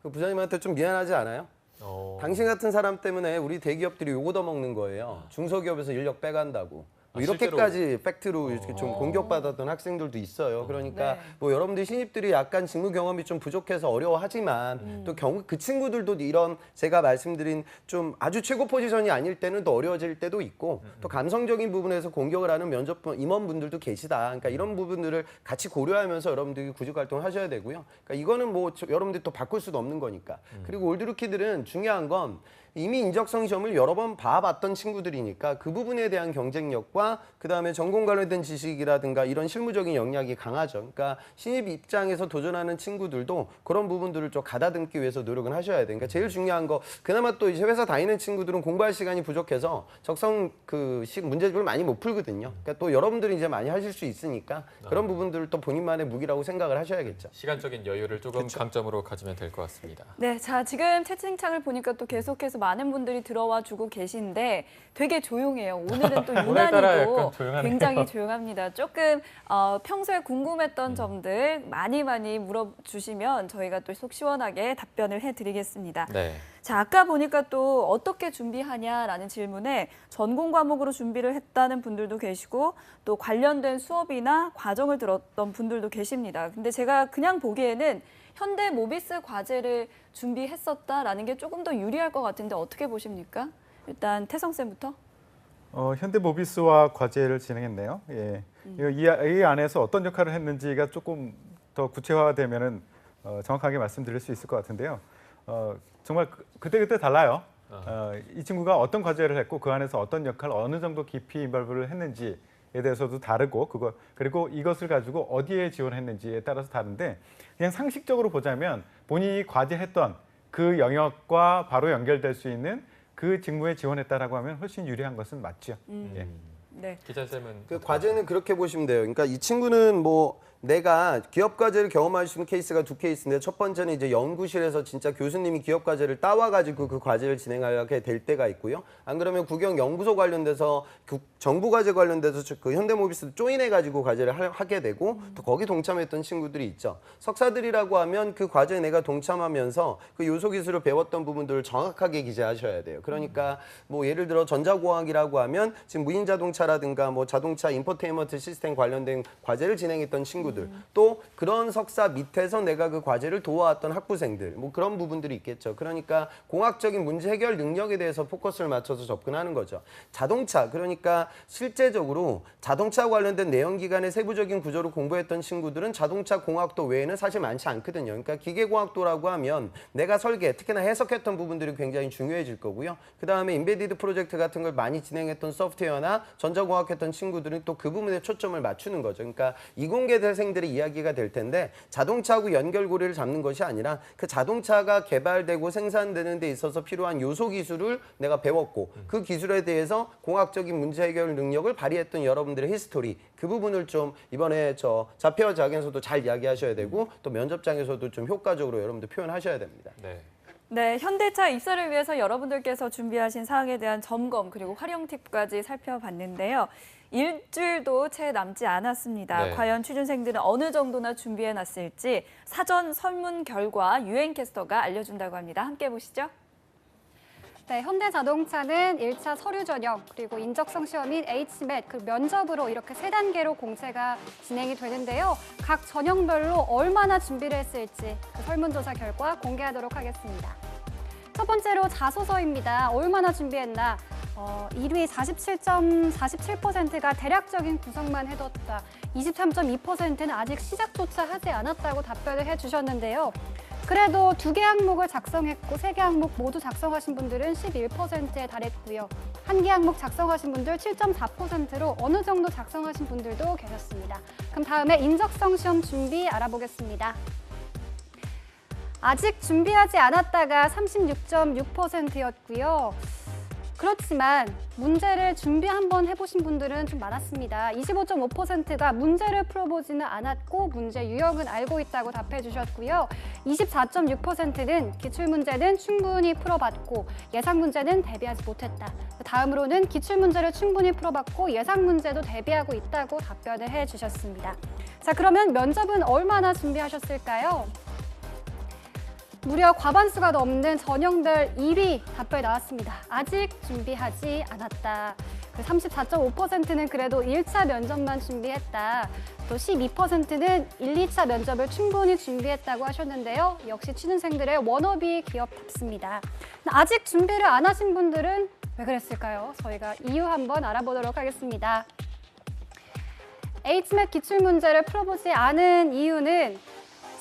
그 부장님한테 좀 미안하지 않아요? 당신 같은 사람 때문에 우리 대기업들이 욕 얻어먹는 거예요. 중소기업에서 인력 빼간다고. 뭐 이렇게까지 팩트로 이렇게 좀 공격받았던 학생들도 있어요. 그러니까 네. 뭐 여러분들 신입들이 약간 직무 경험이 좀 부족해서 어려워하지만 또 그 친구들도 이런 제가 말씀드린 좀 아주 최고 포지션이 아닐 때는 또 어려워질 때도 있고 또 감성적인 부분에서 공격을 하는 면접 임원분들도 계시다. 그러니까 이런 부분들을 같이 고려하면서 여러분들이 구직 활동을 하셔야 되고요. 그러니까 이거는 뭐 여러분들이 또 바꿀 수도 없는 거니까. 그리고 올드루키들은 중요한 건 이미 인적성 시험을 여러 번 봐봤던 친구들이니까 그 부분에 대한 경쟁력과 그다음에 전공 관련된 지식이라든가 이런 실무적인 역량이 강하죠. 그러니까 신입 입장에서 도전하는 친구들도 그런 부분들을 좀 가다듬기 위해서 노력을 하셔야 돼요. 그러니까 제일 중요한 거 그나마 또 이제 회사 다니는 친구들은 공부할 시간이 부족해서 적성 문제집을 많이 못 풀거든요. 그러니까 또 여러분들이 이제 많이 하실 수 있으니까 그런 부분들을 또 본인만의 무기라고 생각을 하셔야겠죠. 시간적인 여유를 조금 강점으로 가지면 될 것 같습니다. 네, 자 지금 채팅창을 보니까 또 계속해서 많은 분들이 들어와 주고 계신데 되게 조용해요. 오늘은 또 오늘따라 유난히도 약간 조용하네요. 굉장히 조용합니다. 조금 평소에 궁금했던 점들 많이 물어주시면 저희가 또 속 시원하게 답변을 해드리겠습니다. 네. 자, 아까 보니까 또 어떻게 준비하냐라는 질문에 전공 과목으로 준비를 했다는 분들도 계시고 또 관련된 수업이나 과정을 들었던 분들도 계십니다. 근데 제가 그냥 보기에는 현대 모비스 과제를 준비했었다라는 게 조금 더 유리할 것 같은데 어떻게 보십니까? 일단 태성쌤부터. 현대모비스와 과제를 진행했네요. 예. 이 안에서 어떤 역할을 했는지가 조금 더 구체화되면은 정확하게 말씀드릴 수 있을 것 같은데요. 정말 그때그때 달라요. 이 친구가 어떤 과제를 했고 그 안에서 어떤 역할, 어느 정도 깊이 인벌브를 했는지에 대해서도 다르고 그리고 이것을 가지고 어디에 지원했는지에 따라서 다른데 그냥 상식적으로 보자면 본인이 과제했던 그 영역과 바로 연결될 수 있는 그 직무에 지원했다라고 하면 훨씬 유리한 것은 맞죠. 예. 네. 기자쌤은 그 과제는 그렇게 보시면 돼요. 그러니까 이 친구는 뭐 내가 기업 과제를 경험할 수 있는 케이스가 두 케이스인데 첫 번째는 이제 연구실에서 진짜 교수님이 기업 과제를 따와가지고 그 과제를 진행하게 될 때가 있고요. 안 그러면 국영 연구소 관련돼서 정부 과제 관련돼서 그 현대모비스 조인해가지고 과제를 하게 되고 또 거기 동참했던 친구들이 있죠. 석사들이라고 하면 그 과제에 내가 동참하면서 그 요소 기술을 배웠던 부분들을 정확하게 기재하셔야 돼요. 그러니까 뭐 예를 들어 전자공학이라고 하면 지금 무인자동차라든가 뭐 자동차 인포테인먼트 시스템 관련된 과제를 진행했던 친구들 또 그런 석사 밑에서 내가 그 과제를 도와왔던 학부생들 뭐 그런 부분들이 있겠죠. 그러니까 공학적인 문제 해결 능력에 대해서 포커스를 맞춰서 접근하는 거죠. 자동차 그러니까 실제적으로 자동차 관련된 내연기관의 세부적인 구조를 공부했던 친구들은 자동차 공학도 외에는 사실 많지 않거든요. 그러니까 기계공학도라고 하면 내가 설계 특히나 해석했던 부분들이 굉장히 중요해질 거고요. 그다음에 인베디드 프로젝트 같은 걸 많이 진행했던 소프트웨어나 전자공학했던 친구들은 또 그 부분에 초점을 맞추는 거죠. 그러니까 이공계 대생들의 이야기가 될 텐데 자동차하고 연결고리를 잡는 것이 아니라 그 자동차가 개발되고 생산되는 데 있어서 필요한 요소 기술을 내가 배웠고 그 기술에 대해서 공학적인 문제 해결 능력을 발휘했던 여러분들의 히스토리 그 부분을 좀 이번에 저 자폐어장에서도 잘 이야기하셔야 되고 또 면접장에서도 좀 효과적으로 여러분들 표현하셔야 됩니다. 네. 네, 현대차 입사를 위해서 여러분들께서 준비하신 사항에 대한 점검 그리고 활용 팁까지 살펴봤는데요. 일주일도 채 남지 않았습니다. 네. 과연 취준생들은 어느 정도나 준비해놨을지 사전 설문 결과 유엔캐스터가 알려준다고 합니다. 함께 보시죠. 네, 현대자동차는 1차 서류 전형, 그리고 인적성 시험인 HMAT, 그 면접으로 이렇게 3단계로 공채가 진행이 되는데요. 각 전형별로 얼마나 준비를 했을지 그 설문조사 결과 공개하도록 하겠습니다. 첫 번째로 자소서입니다. 얼마나 준비했나? 1위 47.47%가 대략적인 구성만 해뒀다. 23.2%는 아직 시작조차 하지 않았다고 답변을 해주셨는데요. 그래도 2개 항목을 작성했고 3개 항목 모두 작성하신 분들은 11%에 달했고요. 1개 항목 작성하신 분들 7.4%로 어느 정도 작성하신 분들도 계셨습니다. 그럼 다음에 인적성 시험 준비 알아보겠습니다. 아직 준비하지 않았다가 36.6%였고요. 그렇지만 문제를 준비 한번 해보신 분들은 좀 많았습니다. 25.5%가 문제를 풀어보지는 않았고 문제 유형은 알고 있다고 답해 주셨고요. 24.6%는 기출문제는 충분히 풀어봤고 예상문제는 대비하지 못했다. 다음으로는 기출문제를 충분히 풀어봤고 예상문제도 대비하고 있다고 답변을 해주셨습니다. 자, 그러면 면접은 얼마나 준비하셨을까요? 무려 과반수가 넘는 전형별 1위 답변이 나왔습니다. 아직 준비하지 않았다. 34.5%는 그래도 1차 면접만 준비했다. 또 12%는 1, 2차 면접을 충분히 준비했다고 하셨는데요. 역시 취준생들의 워너비 기업답습니다. 아직 준비를 안 하신 분들은 왜 그랬을까요? 저희가 이유 한번 알아보도록 하겠습니다. HMAT 기출문제를 풀어보지 않은 이유는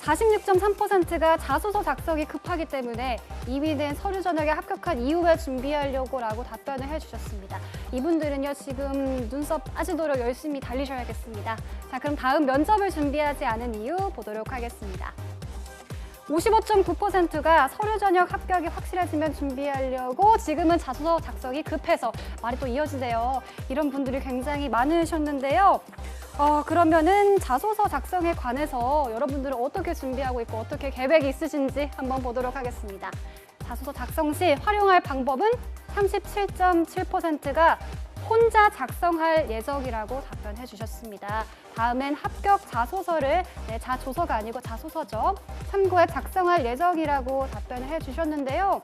46.3%가 자소서 작성이 급하기 때문에 이미 된 서류 전형에 합격한 이후에 준비하려고 라고 답변을 해주셨습니다. 이분들은요, 지금 눈썹 빠지도록 열심히 달리셔야겠습니다. 자, 그럼 다음 면접을 준비하지 않은 이유 보도록 하겠습니다. 55.9%가 서류 전형 합격이 확실해지면 준비하려고 지금은 자소서 작성이 급해서 말이 또 이어지네요. 이런 분들이 굉장히 많으셨는데요. 그러면은 자소서 작성에 관해서 여러분들은 어떻게 준비하고 있고 어떻게 계획이 있으신지 한번 보도록 하겠습니다. 자소서 작성 시 활용할 방법은 37.7%가 혼자 작성할 예정이라고 답변해 주셨습니다. 다음엔 합격 자소서를, 자조서가 아니고 자소서죠. 참고해 작성할 예정이라고 답변을 해 주셨는데요.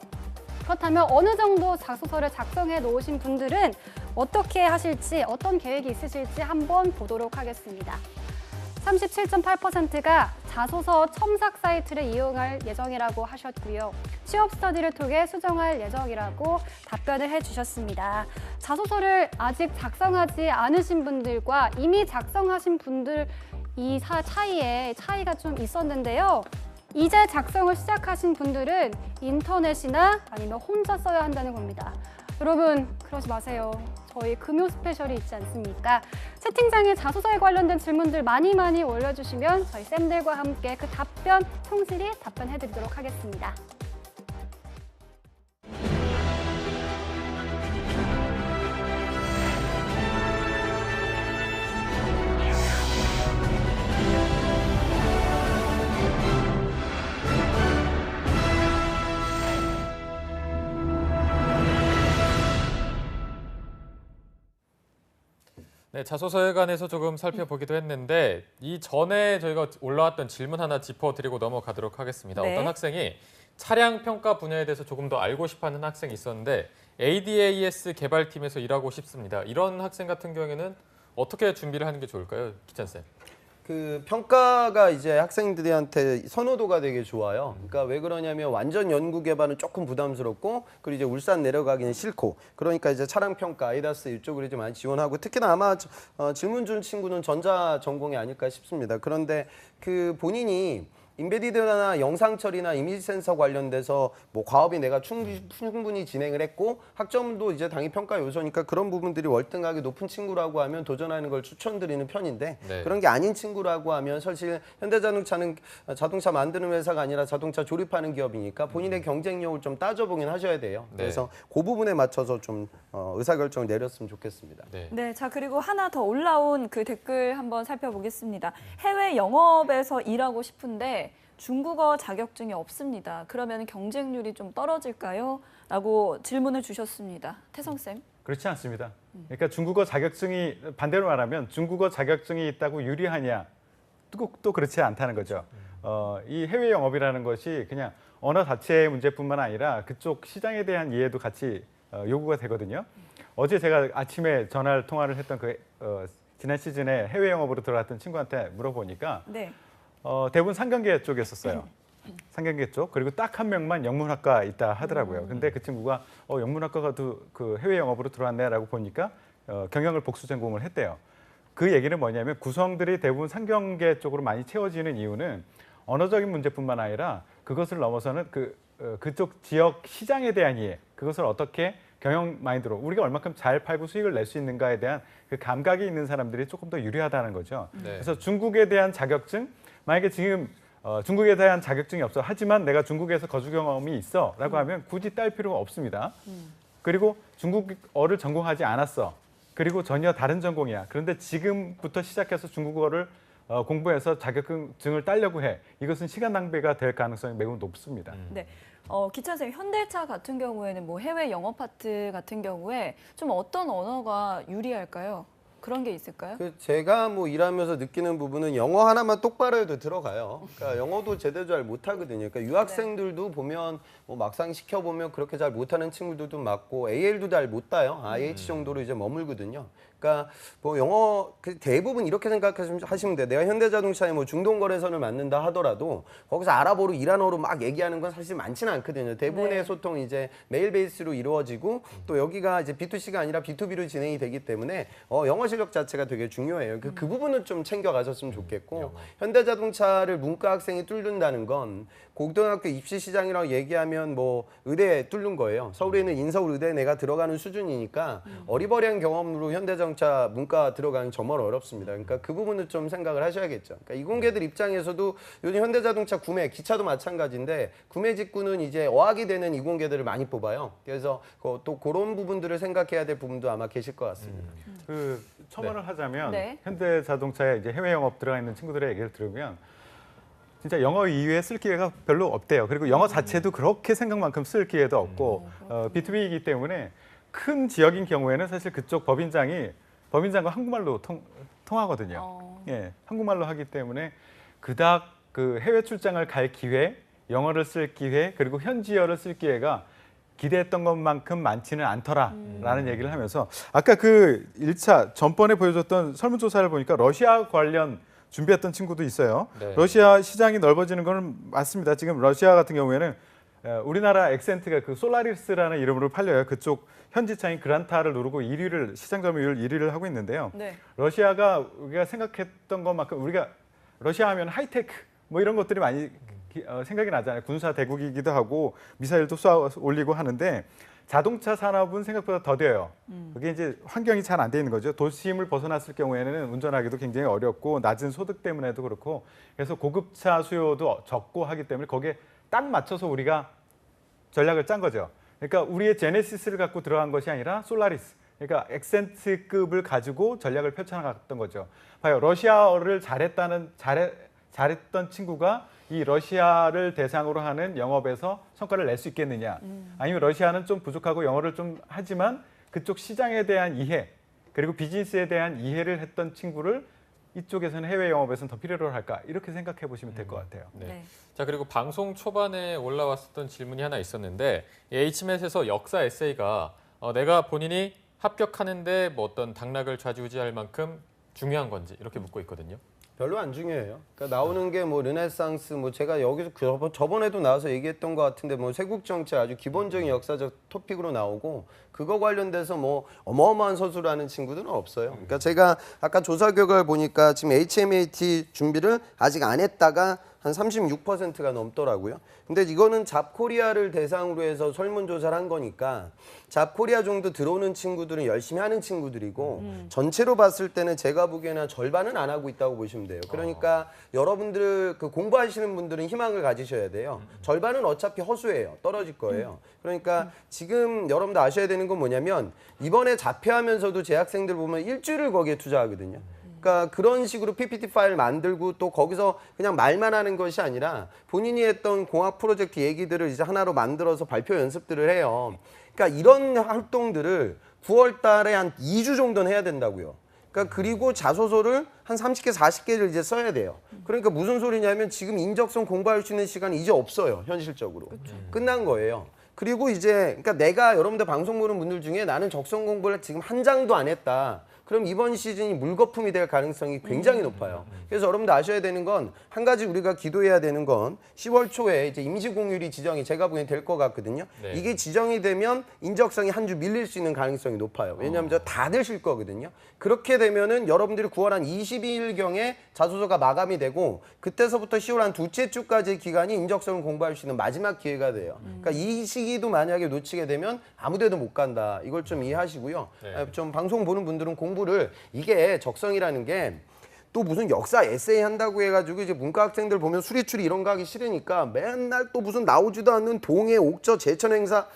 그렇다면 어느 정도 자소서를 작성해 놓으신 분들은 어떻게 하실지, 어떤 계획이 있으실지 한번 보도록 하겠습니다. 37.8%가 자소서 첨삭 사이트를 이용할 예정이라고 하셨고요. 취업 스터디를 통해 수정할 예정이라고 답변을 해주셨습니다. 자소서를 아직 작성하지 않으신 분들과 이미 작성하신 분들 이 차이에 차이가 좀 있었는데요. 이제 작성을 시작하신 분들은 인터넷이나 아니면 혼자 써야 한다는 겁니다. 여러분, 그러지 마세요. 저희 금요 스페셜이 있지 않습니까? 채팅창에 자소서에 관련된 질문들 많이 올려주시면 저희 쌤들과 함께 그 답변 성실히 답변해드리도록 하겠습니다. 네, 자소서에 관해서 조금 살펴보기도 했는데 이 전에 저희가 올라왔던 질문 하나 짚어드리고 넘어가도록 하겠습니다. 네. 어떤 학생이 차량 평가 분야에 대해서 조금 더 알고 싶어하는 학생이 있었는데 ADAS 개발팀에서 일하고 싶습니다. 이런 학생 같은 경우에는 어떻게 준비를 하는 게 좋을까요, 기찬 쌤? 그 평가가 이제 학생들한테 선호도가 되게 좋아요. 그러니까 왜 그러냐면 완전 연구 개발은 조금 부담스럽고 그리고 이제 울산 내려가기는 싫고 그러니까 이제 차량 평가, 아이다스 이쪽으로 이제 많이 지원하고 특히나 아마 질문 준 친구는 전자 전공이 아닐까 싶습니다. 그런데 그 본인이 인베디드나 영상 처리나 이미지 센서 관련돼서 뭐 과업이 내가 충분히 진행을 했고 학점도 이제 당연히 평가 요소니까 그런 부분들이 월등하게 높은 친구라고 하면 도전하는 걸 추천드리는 편인데 네. 그런 게 아닌 친구라고 하면 사실 현대자동차는 자동차 만드는 회사가 아니라 자동차 조립하는 기업이니까 본인의 경쟁력을 좀 따져보긴 하셔야 돼요. 네. 그래서 그 부분에 맞춰서 좀 의사결정을 내렸으면 좋겠습니다. 네. 네, 자 그리고 하나 더 올라온 그 댓글 한번 살펴보겠습니다. 해외 영업에서 일하고 싶은데 중국어 자격증이 없습니다. 그러면 경쟁률이 좀 떨어질까요? 라고 질문을 주셨습니다. 태성 쌤. 그렇지 않습니다. 그러니까 중국어 자격증이 반대로 말하면 중국어 자격증이 있다고 유리하냐? 또 그렇지 않다는 거죠. 이 해외 영업이라는 것이 그냥 언어 자체의 문제뿐만 아니라 그쪽 시장에 대한 이해도 같이 요구가 되거든요. 어제 제가 아침에 통화를 했던 지난 시즌에 해외 영업으로 들어갔던 친구한테 물어보니까 네. 대부분 상경계 쪽이었어요. 상경계 쪽. 그리고 딱 한 명만 영문학과 있다 하더라고요. 근데 그 친구가 영문학과가 그 해외 영업으로 들어왔네라고 보니까 경영을 복수 전공을 했대요. 그 얘기는 뭐냐면 구성들이 대부분 상경계 쪽으로 많이 채워지는 이유는 언어적인 문제뿐만 아니라 그것을 넘어서는 그쪽 지역 시장에 대한 이해, 그것을 어떻게 경영 마인드로 우리가 얼마큼 잘 팔고 수익을 낼 수 있는가에 대한 그 감각이 있는 사람들이 조금 더 유리하다는 거죠. 네. 그래서 중국에 대한 자격증, 만약에 지금 중국에 대한 자격증이 없어. 하지만 내가 중국에서 거주 경험이 있어라고 하면 굳이 딸 필요가 없습니다. 그리고 중국어를 전공하지 않았어. 그리고 전혀 다른 전공이야. 그런데 지금부터 시작해서 중국어를 공부해서 자격증을 따려고 해. 이것은 시간 낭비가 될 가능성이 매우 높습니다. 네. 기찬 선생님, 현대차 같은 경우에는 뭐 해외 영업 파트 같은 경우에 좀 어떤 언어가 유리할까요? 그런 게 있을까요? 제가 뭐 일하면서 느끼는 부분은 영어 하나만 똑바로 해도 들어가요. 그러니까 영어도 제대로 잘 못하거든요. 그러니까 유학생들도 보면 뭐 막상 시켜보면 그렇게 잘 못하는 친구들도 많고 AL도 잘 못 따요. IH 정도로 이제 머물거든요. 그러니까 뭐 영어 대부분 이렇게 생각하시면 돼요. 내가 현대자동차에 뭐 중동거래선을 맡는다 하더라도 거기서 아랍어로 이란어로 막 얘기하는 건 사실 많지는 않거든요. 대부분의 네. 소통이 이제 메일 베이스로 이루어지고 또 여기가 이제 B2C가 아니라 B2B로 진행이 되기 때문에 영어 실력 자체가 되게 중요해요. 그 부분은 좀 챙겨가셨으면 좋겠고 현대자동차를 문과 학생이 뚫는다는 건 고등학교 입시 시장이라고 얘기하면 뭐 의대에 뚫는 거예요. 서울에 있는 인서울 의대에 내가 들어가는 수준이니까 어리버리한 경험으로 현대자동차 문과 들어가는 정말 어렵습니다. 그러니까 그 부분을 좀 생각을 하셔야겠죠. 그러니까 이공계들 입장에서도 요즘 현대자동차 구매, 기차도 마찬가지인데 구매 직구는 이제 어학이 되는 이공계들을 많이 뽑아요. 그래서 또 그런 부분들을 생각해야 될 부분도 아마 계실 것 같습니다. 그 첨언을 하자면 네. 현대자동차에 이제 해외 영업 들어가 있는 친구들의 얘기를 들으면 진짜 영어 이외에 쓸 기회가 별로 없대요. 그리고 영어 자체도 그렇게 생각만큼 쓸 기회도 없고 B2B이기 때문에 큰 지역인 경우에는 사실 그쪽 법인장과 한국말로 통하거든요. 예, 한국말로 하기 때문에 그닥 그 해외 출장을 갈 기회, 영어를 쓸 기회, 그리고 현지어를 쓸 기회가 기대했던 것만큼 많지는 않더라라는 얘기를 하면서 아까 그 1차 전번에 보여줬던 설문조사를 보니까 러시아 관련 준비했던 친구도 있어요. 네. 러시아 시장이 넓어지는 건 맞습니다. 지금 러시아 같은 경우에는 우리나라 엑센트가 그 솔라리스라는 이름으로 팔려요. 그쪽 현지 차인 그란타를 누르고 1위를 시장 점유율 1위를 하고 있는데요. 네. 러시아가 우리가 생각했던 것만큼 우리가 러시아 하면 하이테크 뭐 이런 것들이 많이 생각이 나잖아요. 군사 대국이기도 하고 미사일도 쏘아 올리고 하는데 자동차 산업은 생각보다 더뎌요. 그게 이제 환경이 잘 안 돼 있는 거죠. 도심을 벗어났을 경우에는 운전하기도 굉장히 어렵고 낮은 소득 때문에도 그렇고 그래서 고급차 수요도 적고 하기 때문에 거기에 딱 맞춰서 우리가 전략을 짠 거죠. 그러니까 우리의 제네시스를 갖고 들어간 것이 아니라 솔라리스. 그러니까 엑센트급을 가지고 전략을 펼쳐나갔던 거죠. 봐요. 러시아어를 잘했던 친구가 이 러시아를 대상으로 하는 영업에서 성과를 낼 수 있겠느냐. 아니면 러시아는 좀 부족하고 영어를 좀 하지만 그쪽 시장에 대한 이해 그리고 비즈니스에 대한 이해를 했던 친구를 이쪽에서는 해외 영업에서는 더 필요로 할까 이렇게 생각해 보시면 될 것 같아요. 네. 네. 자, 그리고 방송 초반에 올라왔었던 질문이 하나 있었는데 HMS에서 역사 에세이가 내가 본인이 합격하는데 뭐 어떤 당락을 좌지우지할 만큼 중요한 건지 이렇게 묻고 있거든요. 별로 안 중요해요. 그러니까 나오는 게 뭐 르네상스 뭐 제가 여기서 저번에도 나와서 얘기했던 것 같은데 뭐 세국 정치 아주 기본적인 역사적 토픽으로 나오고 그거 관련돼서 뭐 어마어마한 서술하는 친구들은 없어요. 그러니까 제가 아까 조사 결과를 보니까 지금 HMAT 준비를 아직 안 했다가 한 36%가 넘더라고요. 근데 이거는 잡코리아를 대상으로 해서 설문조사를 한 거니까 잡코리아 정도 들어오는 친구들은 열심히 하는 친구들이고 전체로 봤을 때는 제가 보기에는 절반은 안 하고 있다고 보시면 돼요. 그러니까 여러분들 그 공부하시는 분들은 희망을 가지셔야 돼요. 절반은 어차피 허수예요. 떨어질 거예요. 그러니까 지금 여러분들 아셔야 되는 건 뭐냐면 이번에 자폐하면서도 재학생들 보면 일주일을 거기에 투자하거든요. 그러니까 그런 식으로 PPT 파일 만들고 또 거기서 그냥 말만 하는 것이 아니라 본인이 했던 공학 프로젝트 얘기들을 이제 하나로 만들어서 발표 연습들을 해요. 그러니까 이런 활동들을 9월 달에 한 2주 정도는 해야 된다고요. 그러니까 그리고 자소서를 한 30개, 40개를 이제 써야 돼요. 그러니까 무슨 소리냐면 지금 인적성 공부할 수 있는 시간이 이제 없어요. 현실적으로. 끝난 거예요. 그리고 이제 그러니까 내가 여러분들 방송 보는 분들 중에 나는 적성 공부를 지금 한 장도 안 했다. 그럼 이번 시즌이 물거품이 될 가능성이 굉장히 높아요. 그래서 여러분들 아셔야 되는 건 한 가지 우리가 기도해야 되는 건 10월 초에 이제 임시 공휴일이 지정이 제가 보기엔 될 것 같거든요. 네. 이게 지정이 되면 인적성이 한 주 밀릴 수 있는 가능성이 높아요. 왜냐하면 저 다들 쉴 거거든요. 그렇게 되면은 여러분들이 9월 한 22일경에 자소서가 마감이 되고 그때서부터 10월 한 둘째 주까지의 기간이 인적성을 공부할 수 있는 마지막 기회가 돼요. 그러니까 이 시기도 만약에 놓치게 되면 아무데도 못 간다. 이걸 좀 이해하시고요. 네. 좀 방송 보는 분들은 공부를 이게 적성이라는 게 또 무슨 역사 에세이 한다고 해가지고 이제 문과 학생들 보면 수리추리 이런 거 하기 싫으니까 맨날 또 무슨 나오지도 않는 동해, 옥저, 제천 행사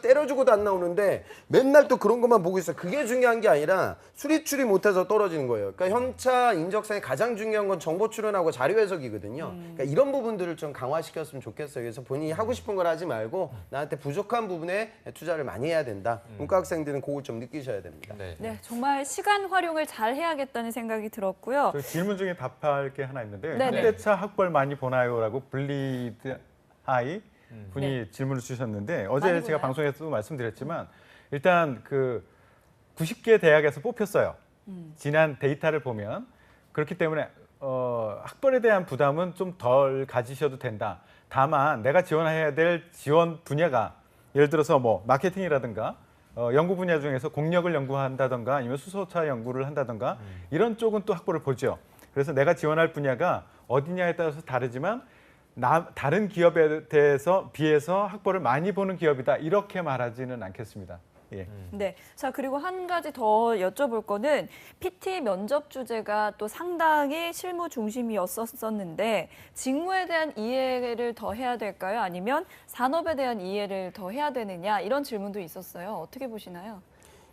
때려주고도 안 나오는데 맨날 또 그런 것만 보고 있어요. 그게 중요한 게 아니라 수리추리 못해서 떨어지는 거예요. 그러니까 현차 인적성의 가장 중요한 건 정보 출연하고 자료 해석이거든요. 그러니까 이런 부분들을 좀 강화시켰으면 좋겠어요. 그래서 본인이 하고 싶은 걸 하지 말고 나한테 부족한 부분에 투자를 많이 해야 된다. 문과 학생들은 그걸 좀 느끼셔야 됩니다. 네. 네, 정말 시간 활용을 잘 해야겠다는 생각이 들었고요. 저 질문 중에 답할 게 하나 있는데 네네. 현대차 학벌 많이 보나요라고 블리드 하이 분이 네. 질문을 주셨는데 어제 많이 제가 보나요? 방송에서도 말씀드렸지만 일단 그 90개 대학에서 뽑혔어요. 지난 데이터를 보면 그렇기 때문에 학벌에 대한 부담은 좀 덜 가지셔도 된다. 다만 내가 지원해야 될 지원 분야가 예를 들어서 뭐 마케팅이라든가 연구 분야 중에서 공력을 연구한다던가 아니면 수소차 연구를 한다던가 이런 쪽은 또 학벌을 보죠. 그래서 내가 지원할 분야가 어디냐에 따라서 다르지만 다른 기업에 대해서 비해서 학벌을 많이 보는 기업이다 이렇게 말하지는 않겠습니다. 예. 네. 자, 그리고 한 가지 더 여쭤볼 거는 PT 면접 주제가 또 상당히 실무 중심이었었는데 직무에 대한 이해를 더 해야 될까요? 아니면 산업에 대한 이해를 더 해야 되느냐? 이런 질문도 있었어요. 어떻게 보시나요?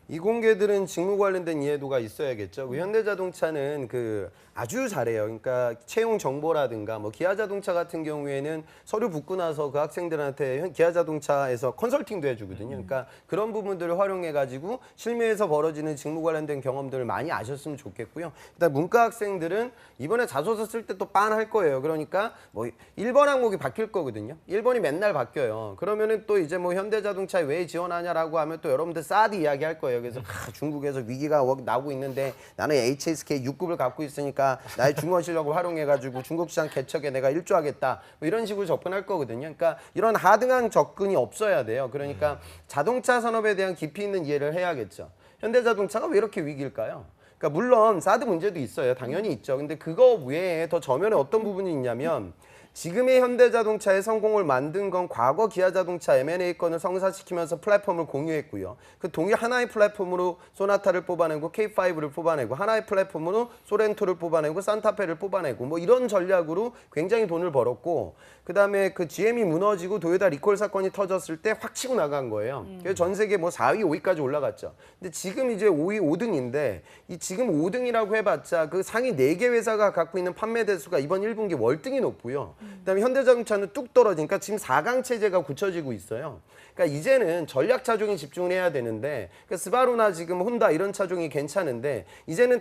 이공계들은 직무 관련된 이해도가 있어야겠죠. 그 현대자동차는 그 아주 잘해요. 그러니까 채용 정보라든가 뭐 기아자동차 같은 경우에는 서류 붙고 나서 그 학생들한테 기아자동차에서 컨설팅도 해주거든요. 그러니까 그런 부분들을 활용해가지고 실무에서 벌어지는 직무 관련된 경험들을 많이 아셨으면 좋겠고요. 일단 문과 학생들은 이번에 자소서 쓸 때 또 빤할 거예요. 그러니까 뭐 1번 항목이 바뀔 거거든요. 1번이 맨날 바뀌어요. 그러면은 또 이제 뭐 현대자동차에 왜 지원하냐라고 하면 또 여러분들 사드 이야기 할 거예요. 그래서 중국에서 위기가 나고 있는데 나는 HSK 6급을 갖고 있으니까 나의 중원 실력을 활용해가지고 중국 시장 개척에 내가 일조하겠다. 뭐 이런 식으로 접근할 거거든요. 그러니까 이런 하등한 접근이 없어야 돼요. 그러니까 자동차 산업에 대한 깊이 있는 이해를 해야겠죠. 현대자동차가 왜 이렇게 위기일까요? 그러니까 물론 사드 문제도 있어요. 당연히 있죠. 근데 그거 외에 더 저면에 어떤 부분이 있냐면 지금의 현대자동차의 성공을 만든 건 과거 기아자동차 M&A 건을 성사시키면서 플랫폼을 공유했고요. 그 동일 하나의 플랫폼으로 소나타를 뽑아내고 K5를 뽑아내고 하나의 플랫폼으로 소렌토를 뽑아내고 산타페를 뽑아내고 뭐 이런 전략으로 굉장히 돈을 벌었고 그다음에 그 GM이 무너지고 도요타 리콜 사건이 터졌을 때 확 치고 나간 거예요. 그래서 전 세계 뭐 4위, 5위까지 올라갔죠. 근데 지금 이제 5위, 5등인데 이 지금 5등이라고 해봤자 그 상위 4개 회사가 갖고 있는 판매 대수가 이번 1분기 월등히 높고요. 그다음에 현대자동차는 뚝 떨어지니까 지금 4강 체제가 굳혀지고 있어요. 그러니까 이제는 전략 차종에 집중을 해야 되는데 그러니까 스바루나 지금 혼다 이런 차종이 괜찮은데 이제는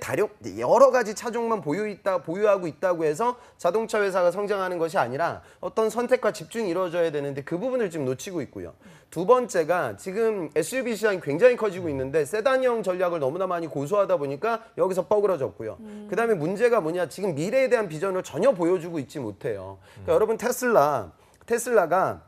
여러 가지 차종만 보유하고 있다고 해서 자동차 회사가 성장하는 것이 아니라 어떤 선택과 집중이 이루어져야 되는데 그 부분을 지금 놓치고 있고요. 두 번째가 지금 SUV 시장이 굉장히 커지고 있는데 세단형 전략을 너무나 많이 고수하다 보니까 여기서 뻐그러졌고요. 그다음에 문제가 뭐냐 지금 미래에 대한 비전을 전혀 보여주고 있지 못해요. 그러니까 여러분 테슬라가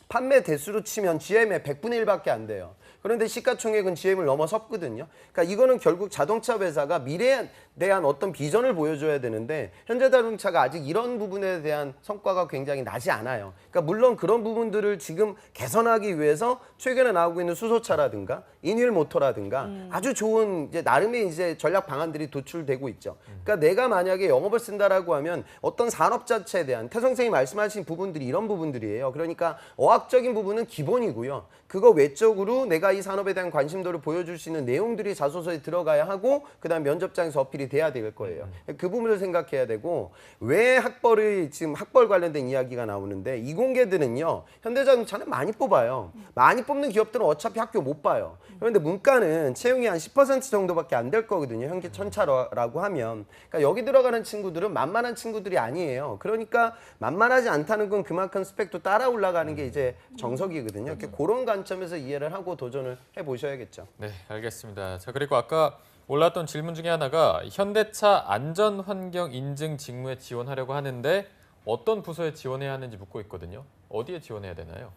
판매 대수로 치면 GM의 100분의 1밖에 안 돼요. 그런데 시가총액은 GM을 넘어섰거든요. 그러니까 이거는 결국 자동차 회사가 미래에 대한 어떤 비전을 보여줘야 되는데 현대자동차가 아직 이런 부분에 대한 성과가 굉장히 나지 않아요. 그러니까 물론 그런 부분들을 지금 개선하기 위해서 최근에 나오고 있는 수소차라든가 인휠 모터라든가 아주 좋은 이제 나름의 이제 전략 방안들이 도출되고 있죠. 그러니까 내가 만약에 영업을 쓴다라고 하면 어떤 산업 자체에 대한 태 선생님이 말씀하신 부분들이 이런 부분들이에요. 그러니까 어학 과학적인 부분은 기본이고요. 그거 외적으로 내가 이 산업에 대한 관심도를 보여줄 수 있는 내용들이 자소서에 들어가야 하고 그다음 면접장에서 어필이 돼야 될 거예요. 그 부분을 생각해야 되고 왜 학벌이 지금 학벌 관련된 이야기가 나오는데 이공계들은요. 현대자동차는 많이 뽑아요. 많이 뽑는 기업들은 어차피 학교 못 봐요. 그런데 문과는 채용이 한 10% 정도밖에 안 될 거거든요. 현재 천차라고 하면. 그러니까 여기 들어가는 친구들은 만만한 친구들이 아니에요. 그러니까 만만하지 않다는 건 그만큼 스펙도 따라 올라가는 게 이제 정석이거든요. 이렇게 그런 관점에서 이해를 하고 도전을 해보셔야겠죠. 네, 알겠습니다. 자, 그리고 아까 올랐던 질문 중에 하나가 현대차 안전환경 인증 직무에 지원하려고 하는데 어떤 부서에 지원해야 하는지 묻고 있거든요. 어디에 지원해야 되나요?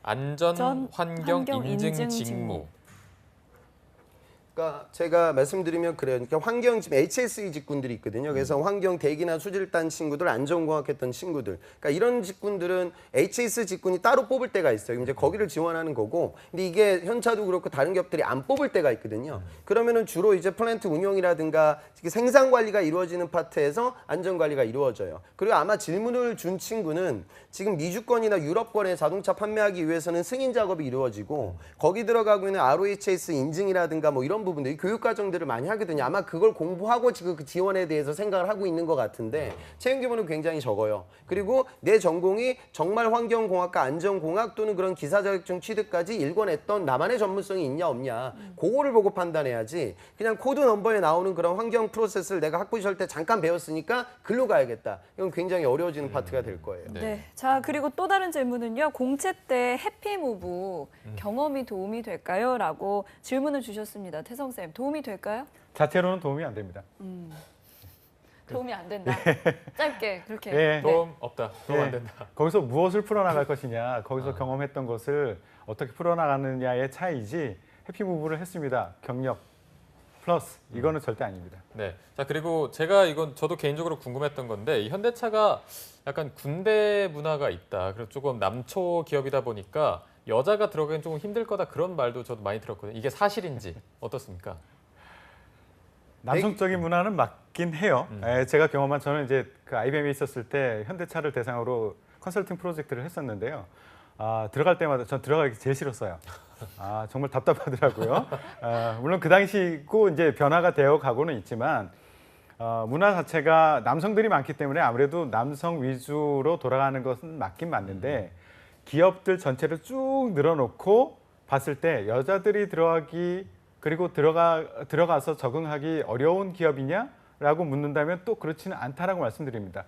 안전환경 환경 인증 인증 직무. 그러니까 제가 말씀드리면 그래요. 그러니까 환경 지금 HSE 직군들이 있거든요. 그래서 환경 대기나 수질단 친구들, 안전공학 했던 친구들. 그러니까 이런 직군들은 HS 직군이 따로 뽑을 때가 있어요. 이제 거기를 지원하는 거고. 근데 이게 현차도 그렇고 다른 기업들이 안 뽑을 때가 있거든요. 그러면은 주로 이제 플랜트 운영이라든가 생산 관리가 이루어지는 파트에서 안전 관리가 이루어져요. 그리고 아마 질문을 준 친구는 지금 미주권이나 유럽권에 자동차 판매하기 위해서는 승인 작업이 이루어지고 거기 들어가고 있는 ROHS 인증이라든가 뭐 이런 부분들이 교육 과정들을 많이 하거든요. 아마 그걸 공부하고 지금 그 지원에 대해서 생각을 하고 있는 것 같은데 채용 규모는 굉장히 적어요. 그리고 내 전공이 정말 환경공학과 안전공학 또는 그런 기사 자격증 취득까지 일궈냈던 나만의 전문성이 있냐 없냐 그거를 보고 판단해야지 그냥 코드 넘버에 나오는 그런 환경 프로세스를 내가 학부 시절 때 잠깐 배웠으니까 글로 가야겠다. 이건 굉장히 어려워지는 파트가 될 거예요. 네. 자, 그리고 또 다른 질문은요. 공채 때 해피무브 경험이 도움이 될까요? 라고 질문을 주셨습니다. 태성쌤, 도움이 될까요? 자체로는 도움이 안 됩니다. 도움이 안 된다. 짧게 그렇게. 예. 도움 없다. 도움 안 예. 된다. 거기서 무엇을 풀어나갈 것이냐, 거기서 경험했던 것을 어떻게 풀어나가느냐의 차이지 해피무브를 했습니다. 경력 플러스 이거는 절대 아닙니다. 네. 자, 그리고 제가 이건 저도 개인적으로 궁금했던 건데 이 현대차가 약간 군대 문화가 있다. 그리고 조금 남초 기업이다 보니까 여자가 들어가긴 조금 힘들 거다 그런 말도 저도 많이 들었거든요. 이게 사실인지 어떻습니까? 남성적인 문화는 맞긴 해요. 제가 경험한 저는 이제 그 IBM에 있었을 때 현대차를 대상으로 컨설팅 프로젝트를 했었는데요. 들어갈 때마다 전 들어가기 제일 싫었어요. 정말 답답하더라고요. 물론 그 당시고 이제 변화가 되어 가고는 있지만 문화 자체가 남성들이 많기 때문에 아무래도 남성 위주로 돌아가는 것은 맞긴 맞는데 기업들 전체를 쭉 늘어놓고 봤을 때 여자들이 들어가기 그리고 들어가서 적응하기 어려운 기업이냐라고 묻는다면 또 그렇지는 않다라고 말씀드립니다.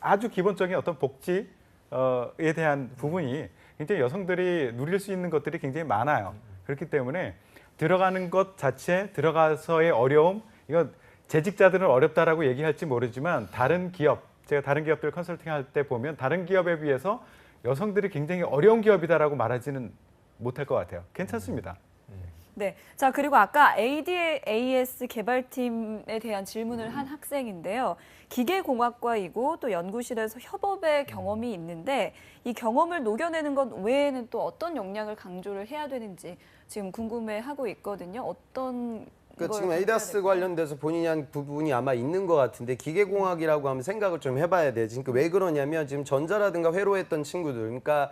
아주 기본적인 어떤 복지에 대한 부분이 굉장히 여성들이 누릴 수 있는 것들이 굉장히 많아요. 그렇기 때문에 들어가는 것 자체, 들어가서의 어려움, 이건 재직자들은 어렵다라고 얘기할지 모르지만 제가 다른 기업들 컨설팅할 때 보면 다른 기업에 비해서 여성들이 굉장히 어려운 기업이다라고 말하지는 못할 것 같아요. 괜찮습니다. 네. 자, 그리고 아까 ADAS 개발팀에 대한 질문을 한 학생인데요. 기계공학과이고 또 연구실에서 협업의 경험이 있는데 이 경험을 녹여내는 것 외에는 또 어떤 역량을 강조를 해야 되는지 지금 궁금해하고 있거든요. 어떤 그러니까 지금 에이다스 관련돼서 본인이 한 부분이 아마 있는 것 같은데 기계공학이라고 하면 생각을 좀 해봐야 돼요. 그러니까 왜 그러냐면 지금 전자라든가 회로했던 친구들, 그러니까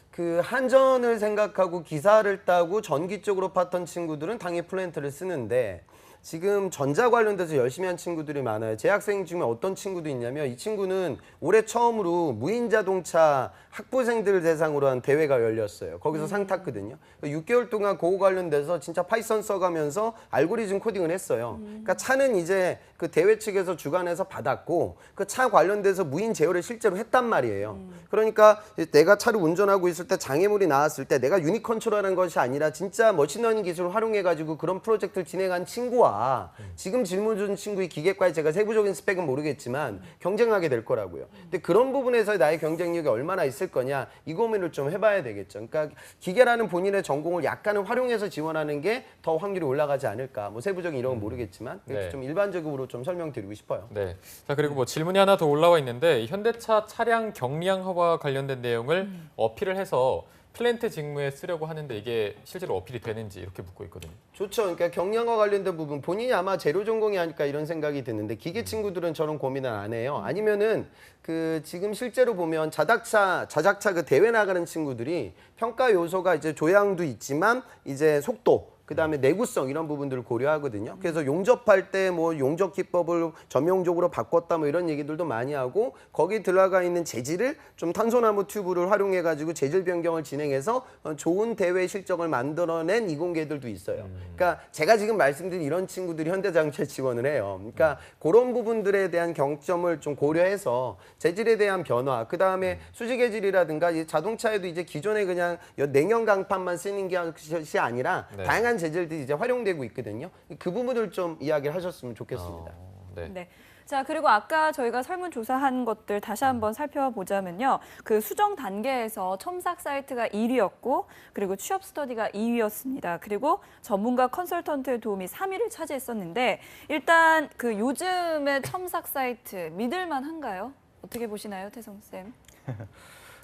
그 한전을 생각하고 기사를 따고 전기 쪽으로 팠던 친구들은 당연히 플랜트를 쓰는데 지금 전자 관련돼서 열심히 한 친구들이 많아요. 제 학생 중에 어떤 친구도 있냐면 이 친구는 올해 처음으로 무인 자동차 학부생들 대상으로 한 대회가 열렸어요. 거기서 상 탔거든요. 6개월 동안 그거 관련돼서 진짜 파이썬 써가면서 알고리즘 코딩을 했어요. 그러니까 차는 이제 그 대회 측에서 주관해서 받았고 그 차 관련돼서 무인 제어를 실제로 했단 말이에요. 그러니까 내가 차를 운전하고 있을 때 장애물이 나왔을 때 내가 유닛 컨트롤하는 것이 아니라 진짜 머신러닝 기술을 활용해가지고 그런 프로젝트를 진행한 친구와 지금 질문 준 친구의 기계과에 제가 세부적인 스펙은 모르겠지만 경쟁하게 될 거라고요. 근데 그런 부분에서 나의 경쟁력이 얼마나 있을 거냐 이 고민을 좀 해봐야 되겠죠. 그러니까 기계라는 본인의 전공을 약간은 활용해서 지원하는 게 더 확률이 올라가지 않을까. 뭐 세부적인 이런 건 모르겠지만 네. 좀 일반적으로 좀 설명드리고 싶어요. 네. 자, 그리고 뭐 질문이 하나 더 올라와 있는데 현대차 차량 경량 허가 관련된 내용을 어필을 해서 플랜트 직무에 쓰려고 하는데 이게 실제로 어필이 되는지 이렇게 묻고 있거든요. 좋죠. 그러니까 경량과 관련된 부분 본인이 아마 재료 전공이 아닐까 이런 생각이 드는데 기계 친구들은 저런 고민을 안 해요. 아니면은 그 지금 실제로 보면 자작차 그 대회 나가는 친구들이 평가 요소가 이제 조향도 있지만 이제 속도 그다음에 내구성 이런 부분들을 고려하거든요. 그래서 용접할 때 뭐 용접 기법을 전용적으로 바꿨다 뭐 이런 얘기들도 많이 하고 거기 들어가 있는 재질을 좀 탄소나무 튜브를 활용해 가지고 재질 변경을 진행해서 좋은 대회 실적을 만들어낸 이공계들도 있어요. 그러니까 제가 지금 말씀드린 이런 친구들이 현대자동차에 지원을 해요. 그러니까 그런 부분들에 대한 경점을 좀 고려해서 재질에 대한 변화, 그다음에 수직재질이라든가 이 자동차에도 이제 기존에 그냥 냉연 강판만 쓰는 것이 아니라 네. 다양한 재질들이 이제 활용되고 있거든요. 그 부분을 좀 이야기를 하셨으면 좋겠습니다. 네. 네. 자, 그리고 아까 저희가 설문조사한 것들 다시 한번 살펴보자면요. 그 수정 단계에서 첨삭 사이트가 1위였고, 그리고 취업 스터디가 2위였습니다. 그리고 전문가 컨설턴트의 도움이 3위를 차지했었는데, 일단 그 요즘의 첨삭 사이트 믿을만한가요? 어떻게 보시나요, 태성쌤?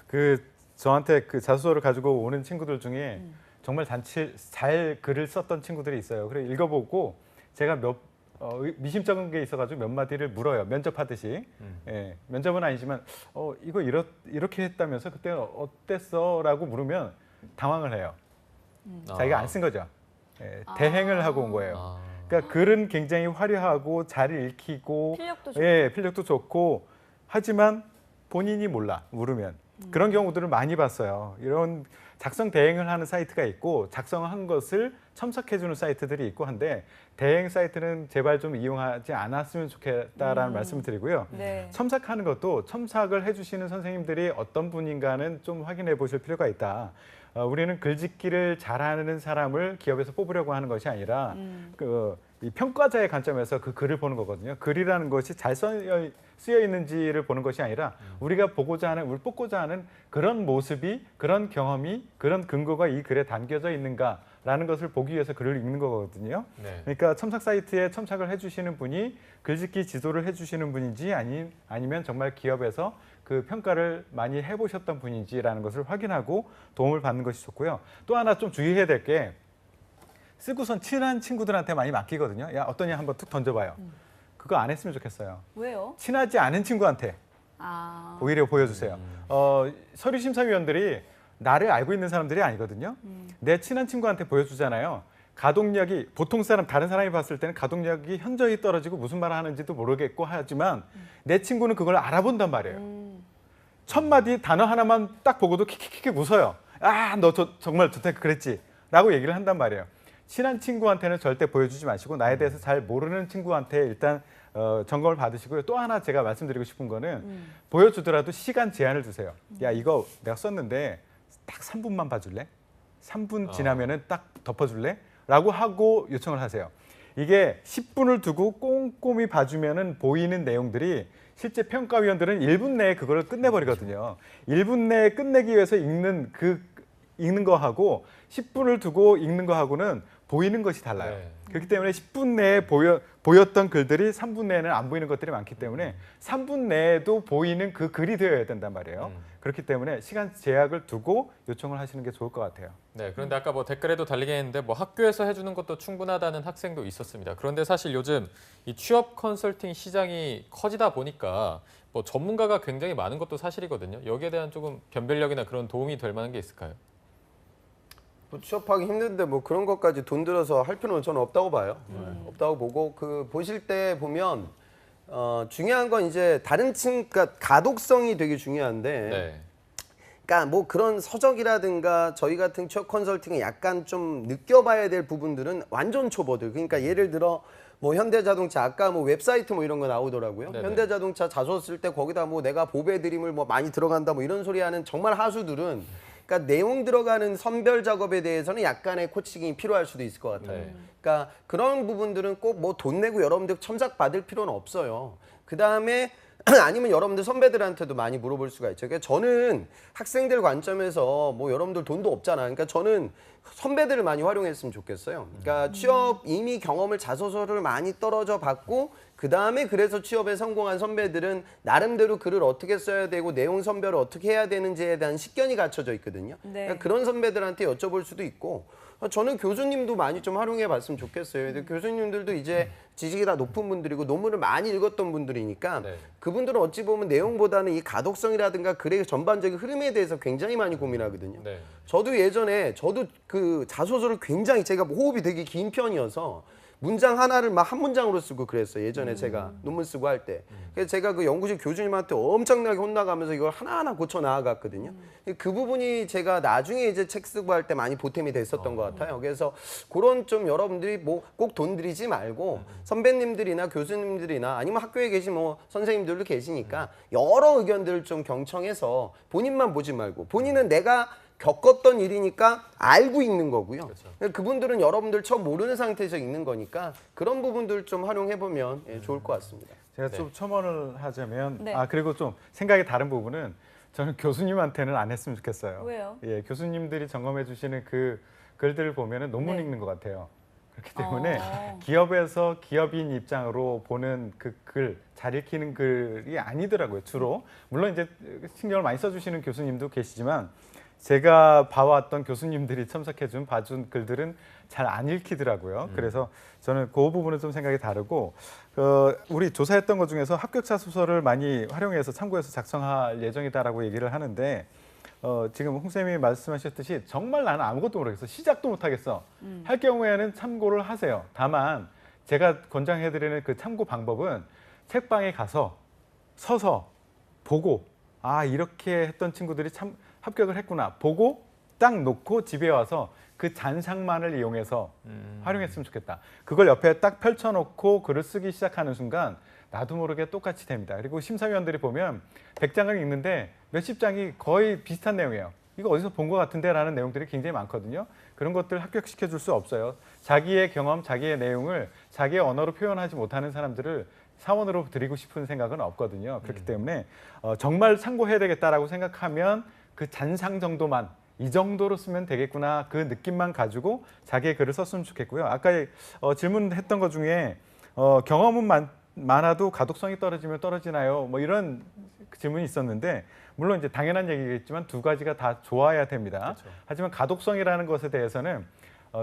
그 저한테 그 자소서를 가지고 오는 친구들 중에 정말 잘 글을 썼던 친구들이 있어요. 그래 읽어보고 제가 미심쩍은 게 있어가지고 몇 마디를 물어요. 면접하듯이. 예, 면접은 아니지만 이거 이렇게 했다면서 그때 어땠어?라고 물으면 당황을 해요. 자기가 안 쓴 거죠. 예, 대행을 하고 온 거예요. 그러니까 글은 굉장히 화려하고 잘 읽히고 필력도 좋고. 예, 필력도 좋고 하지만 본인이 몰라 물으면 그런 경우들을 많이 봤어요. 이런 작성 대행을 하는 사이트가 있고 작성한 것을 첨삭해주는 사이트들이 있고 한데 대행 사이트는 제발 좀 이용하지 않았으면 좋겠다라는 말씀을 드리고요. 네. 첨삭하는 것도 첨삭을 해주시는 선생님들이 어떤 분인가는 좀 확인해 보실 필요가 있다. 우리는 글짓기를 잘하는 사람을 기업에서 뽑으려고 하는 것이 아니라 이 평가자의 관점에서 그 글을 보는 거거든요. 글이라는 것이 잘 쓰여 있는지를 보는 것이 아니라 우리가 보고자 하는, 우리 뽑고자 하는 그런 모습이, 그런 경험이, 그런 근거가 이 글에 담겨져 있는가라는 것을 보기 위해서 글을 읽는 거거든요. 네. 그러니까 첨삭 사이트에 첨삭을 해주시는 분이 글짓기 지도를 해주시는 분인지 아니면 정말 기업에서 그 평가를 많이 해보셨던 분인지라는 것을 확인하고 도움을 받는 것이 좋고요. 또 하나 좀 주의해야 될 게 쓰고선 친한 친구들한테 많이 맡기거든요. 야 어떠냐 한번 툭 던져봐요. 그거 안 했으면 좋겠어요. 왜요? 친하지 않은 친구한테 오히려 보여주세요. 서류 심사위원들이 나를 알고 있는 사람들이 아니거든요. 내 친한 친구한테 보여주잖아요. 가동력이 보통 다른 사람이 봤을 때는 가동력이 현저히 떨어지고 무슨 말을 하는지도 모르겠고 하지만 내 친구는 그걸 알아본단 말이에요. 첫 마디 단어 하나만 딱 보고도 킥킥킥 웃어요. 아, 너 정말 좋다 그랬지 라고 얘기를 한단 말이에요. 친한 친구한테는 절대 보여주지 마시고 나에 대해서 잘 모르는 친구한테 일단 점검을 받으시고요. 또 하나 제가 말씀드리고 싶은 거는 보여주더라도 시간 제한을 두세요. 야 이거 내가 썼는데 딱 3분만 봐줄래? 3분 지나면은 딱 덮어줄래? 라고 하고 요청을 하세요. 이게 10분을 두고 꼼꼼히 봐주면은 보이는 내용들이 실제 평가위원들은 1분 내에 그걸 끝내버리거든요. 1분 내에 끝내기 위해서 읽는 거하고 10분을 두고 읽는 거하고는 보이는 것이 달라요. 네. 그렇기 때문에 10분 내에 보였던 글들이 3분 내에는 안 보이는 것들이 많기 때문에 3분 내에도 보이는 그 글이 되어야 된단 말이에요. 그렇기 때문에 시간 제약을 두고 요청을 하시는 게 좋을 것 같아요. 네, 그런데 아까 뭐 댓글에도 달리게 했는데 뭐 학교에서 해주는 것도 충분하다는 학생도 있었습니다. 그런데 사실 요즘 이 취업 컨설팅 시장이 커지다 보니까 뭐 전문가가 굉장히 많은 것도 사실이거든요. 여기에 대한 조금 변별력이나 그런 도움이 될 만한 게 있을까요? 뭐 취업하기 힘든데 뭐 그런 것까지 돈 들여서 할 필요는 저는 없다고 봐요. 없다고 보고 보실 때 보면 중요한 건 이제 그러니까 가독성이 되게 중요한데 네. 그러니까 뭐 그런 서적이라든가 저희 같은 취업 컨설팅에 약간 좀 느껴봐야 될 부분들은 완전 초보들. 그러니까 예를 들어 뭐 현대자동차 아까 뭐 웹사이트 뭐 이런 거 나오더라고요. 네네. 현대자동차 자소 쓸 때 거기다 뭐 내가 보배 드림을 뭐 많이 들어간다 뭐 이런 소리 하는 정말 하수들은 그러니까 내용 들어가는 선별 작업에 대해서는 약간의 코칭이 필요할 수도 있을 것 같아요. 네. 그러니까 그런 부분들은 꼭 뭐 돈 내고 여러분들 첨삭 받을 필요는 없어요. 그 다음에 아니면 여러분들 선배들한테도 많이 물어볼 수가 있죠. 그러니까 저는 학생들 관점에서 뭐 여러분들 돈도 없잖아. 그러니까 저는 선배들을 많이 활용했으면 좋겠어요. 그러니까 취업 이미 경험을 자소서를 많이 떨어져 받고 그다음에 그래서 취업에 성공한 선배들은 나름대로 글을 어떻게 써야 되고 내용 선별을 어떻게 해야 되는지에 대한 식견이 갖춰져 있거든요. 네. 그러니까 그런 선배들한테 여쭤볼 수도 있고 저는 교수님도 많이 좀 활용해 봤으면 좋겠어요. 근데 교수님들도 이제 지식이 다 높은 분들이고 논문을 많이 읽었던 분들이니까 네. 그분들은 어찌 보면 내용보다는 이 가독성이라든가 글의 전반적인 흐름에 대해서 굉장히 많이 고민하거든요. 네. 저도 예전에 그 자소서를 굉장히 제가 호흡이 되게 긴 편이어서 문장 하나를 막 한 문장으로 쓰고 그랬어요. 예전에 제가 논문 쓰고 할 때. 그래서 제가 그 연구실 교수님한테 엄청나게 혼나가면서 이걸 하나하나 고쳐 나아갔거든요. 그 부분이 제가 나중에 이제 책 쓰고 할 때 많이 보탬이 됐었던 것 같아요. 그래서 그런 좀 여러분들이 뭐 꼭 돈 들이지 말고 선배님들이나 교수님들이나 아니면 학교에 계신 뭐 선생님들도 계시니까 여러 의견들을 좀 경청해서 본인만 보지 말고 본인은 내가 겪었던 일이니까 알고 있는 거고요. 그분들은 여러분들 처음 모르는 상태에서 있는 거니까 그런 부분들 좀 활용해 보면 좋을 것 같습니다. 제가 좀 첨언을 하자면 네. 그리고 좀 생각이 다른 부분은 저는 교수님한테는 안 했으면 좋겠어요. 왜요? 예, 교수님들이 점검해 주시는 그 글들을 보면은 논문 네. 읽는 것 같아요. 그렇기 때문에 어. 기업에서 기업인 입장으로 보는 그 글, 잘 읽히는 글이 아니더라고요, 주로. 물론 이제 신경을 많이 써주시는 교수님도 계시지만 제가 봐왔던 교수님들이 첨삭해준 봐준 글들은 잘 안 읽히더라고요. 그래서 저는 그 부분은 좀 생각이 다르고 우리 조사했던 것 중에서 합격자 소설을 많이 활용해서 참고해서 작성할 예정이다라고 얘기를 하는데 지금 홍 쌤이 말씀하셨듯이 정말 나는 아무것도 모르겠어, 시작도 못하겠어 할 경우에는 참고를 하세요. 다만 제가 권장해드리는 그 참고 방법은 책방에 가서 서서 보고 이렇게 했던 친구들이 참 합격을 했구나 보고 딱 놓고 집에 와서 그 잔상만을 이용해서 활용했으면 좋겠다. 그걸 옆에 딱 펼쳐놓고 글을 쓰기 시작하는 순간 나도 모르게 똑같이 됩니다. 그리고 심사위원들이 보면 100장을 읽는데 몇십 장이 거의 비슷한 내용이에요. 이거 어디서 본 것 같은데 라는 내용들이 굉장히 많거든요. 그런 것들 합격시켜 줄 수 없어요. 자기의 경험, 자기의 내용을 자기의 언어로 표현하지 못하는 사람들을 사원으로 드리고 싶은 생각은 없거든요. 그렇기 때문에 정말 참고해야 되겠다라고 생각하면 그 잔상 정도만 이 정도로 쓰면 되겠구나 그 느낌만 가지고 자기의 글을 썼으면 좋겠고요. 아까 질문했던 것 중에 경험은 많아도 가독성이 떨어지면 떨어지나요? 뭐 이런 질문이 있었는데 물론 이제 당연한 얘기겠지만 두 가지가 다 좋아야 됩니다. 그렇죠. 하지만 가독성이라는 것에 대해서는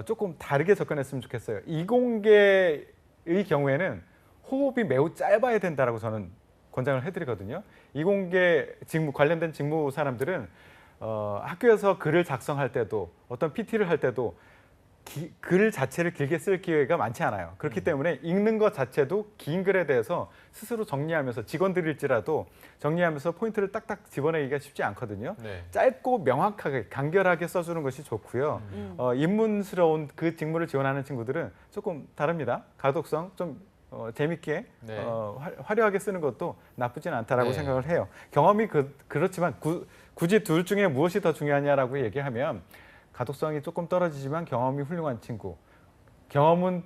조금 다르게 접근했으면 좋겠어요. 이공계의 경우에는 호흡이 매우 짧아야 된다라고 저는 권장을 해드리거든요. 이공계 직무 관련된 직무 사람들은 학교에서 글을 작성할 때도 어떤 PT를 할 때도 글 자체를 길게 쓸 기회가 많지 않아요. 그렇기 때문에 읽는 것 자체도 긴 글에 대해서 스스로 정리하면서 직원들일지라도 정리하면서 포인트를 딱딱 집어내기가 쉽지 않거든요. 네. 짧고 명확하게 간결하게 써주는 것이 좋고요. 입문스러운 그 직무를 지원하는 친구들은 조금 다릅니다. 가독성 좀 재밌게 네. 화려하게 쓰는 것도 나쁘진 않다라고 네. 생각을 해요. 경험이 그렇지만 굳이 둘 중에 무엇이 더 중요하냐라고 얘기하면 가독성이 조금 떨어지지만 경험이 훌륭한 친구, 경험은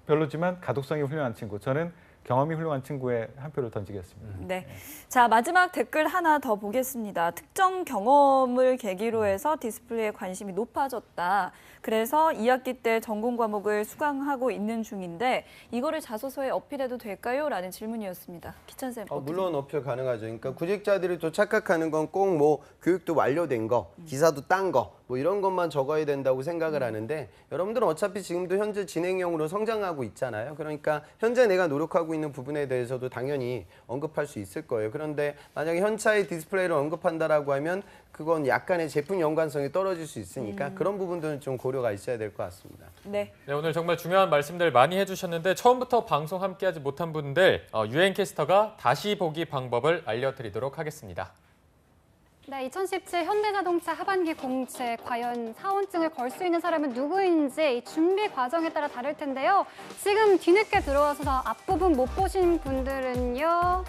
별로지만 가독성이 훌륭한 친구. 저는 경험이 훌륭한 친구에 한 표를 던지겠습니다. 네. 자, 마지막 댓글 하나 더 보겠습니다. 특정 경험을 계기로 해서 디스플레이에 관심이 높아졌다. 그래서 2학기 때 전공 과목을 수강하고 있는 중인데 이거를 자소서에 어필해도 될까요? 라는 질문이었습니다. 기찬 쌤. 물론 어필 가능하죠. 그러니까 구직자들이 또 착각하는 건 꼭 뭐 교육도 완료된 거, 기사도 딴 거, 뭐 이런 것만 적어야 된다고 생각을 하는데 여러분들은 어차피 지금도 현재 진행형으로 성장하고 있잖아요. 그러니까 현재 내가 노력하고 있는 부분에 대해서도 당연히 언급할 수 있을 거예요. 그런데 만약에 현차의 디스플레이를 언급한다라고 하면 그건 약간의 제품 연관성이 떨어질 수 있으니까 그런 부분들은 좀 고려가 있어야 될 것 같습니다. 네. 네, 오늘 정말 중요한 말씀들 많이 해주셨는데 처음부터 방송 함께하지 못한 분들 유엔캐스터가 다시 보기 방법을 알려드리도록 하겠습니다. 네, 2017 현대자동차 하반기 공채 과연 사원증을 걸 수 있는 사람은 누구인지 이 준비 과정에 따라 다를 텐데요. 지금 뒤늦게 들어와서 앞부분 못 보신 분들은요.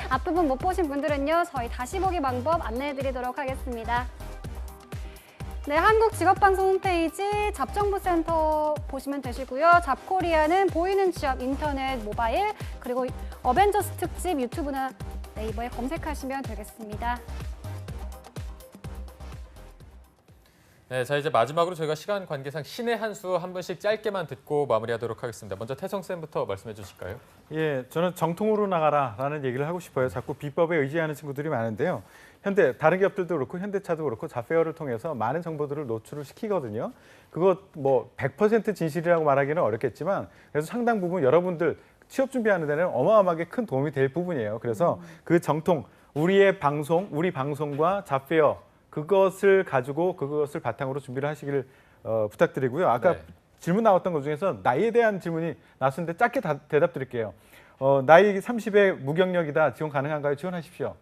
앞부분 못 보신 분들은요. 저희 다시 보기 방법 안내해드리도록 하겠습니다. 네, 한국직업방송 홈페이지 잡정보센터 보시면 되시고요. 잡코리아는 보이는 취업 인터넷, 모바일, 그리고 어벤져스 특집 유튜브나 네이버에 검색하시면 되겠습니다. 네, 자 이제 마지막으로 저희가 시간 관계상 신의 한 수 한 분씩 짧게만 듣고 마무리하도록 하겠습니다. 먼저 태성 쌤부터 말씀해 주실까요? 예, 저는 정통으로 나가라라는 얘기를 하고 싶어요. 자꾸 비법에 의지하는 친구들이 많은데요. 현대 다른 기업들도 그렇고 현대차도 그렇고 자페어를 통해서 많은 정보들을 노출을 시키거든요. 그거 뭐 100% 진실이라고 말하기는 어렵겠지만 그래서 상당 부분 여러분들 취업 준비하는 데는 어마어마하게 큰 도움이 될 부분이에요. 그래서 그 정통 우리의 방송, 우리 방송과 자페어 그것을 가지고 그것을 바탕으로 준비를 하시기를 부탁드리고요. 아까 네. 질문 나왔던 것 중에서 나이에 대한 질문이 나왔는데 짧게 대답 드릴게요. 나이 30에 무경력이다. 지원 가능한가요? 지원하십시오.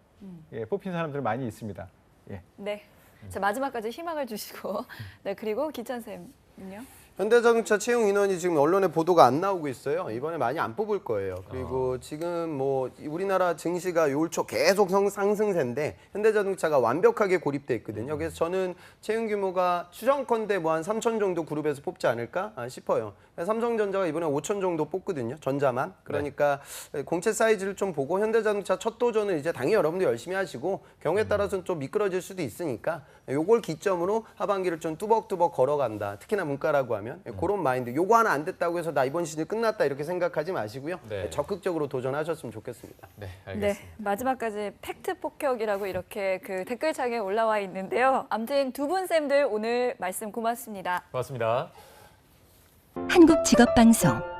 예, 뽑힌 사람들 많이 있습니다. 예. 네. 자, 마지막까지 희망을 주시고. 네, 그리고 기찬 쌤은요? 현대자동차 채용 인원이 지금 언론에 보도가 안 나오고 있어요. 이번에 많이 안 뽑을 거예요. 그리고 지금 뭐 우리나라 증시가 요올 초 계속 상승세인데 현대자동차가 완벽하게 고립돼 있거든요. 그래서 저는 채용 규모가 추정컨대 뭐 한 3천 정도 그룹에서 뽑지 않을까 싶어요. 삼성전자가 이번에 5천 정도 뽑거든요. 전자만. 그러니까 공채 사이즈를 좀 보고 현대자동차 첫 도전은 이제 당연히 여러분들 열심히 하시고 경우에 따라서는 좀 미끄러질 수도 있으니까 요걸 기점으로 하반기를 좀 뚜벅뚜벅 걸어간다. 특히나 문과라고 하면 그런 마인드. 요거 하나 안 됐다고 해서 나 이번 시즌 끝났다 이렇게 생각하지 마시고요. 네. 적극적으로 도전하셨으면 좋겠습니다. 네, 네, 알겠습니다. 마지막까지 팩트 폭격이라고 이렇게 그 댓글창에 올라와 있는데요. 아무튼 두 분 쌤들 오늘 말씀 고맙습니다. 고맙습니다. 한국직업방송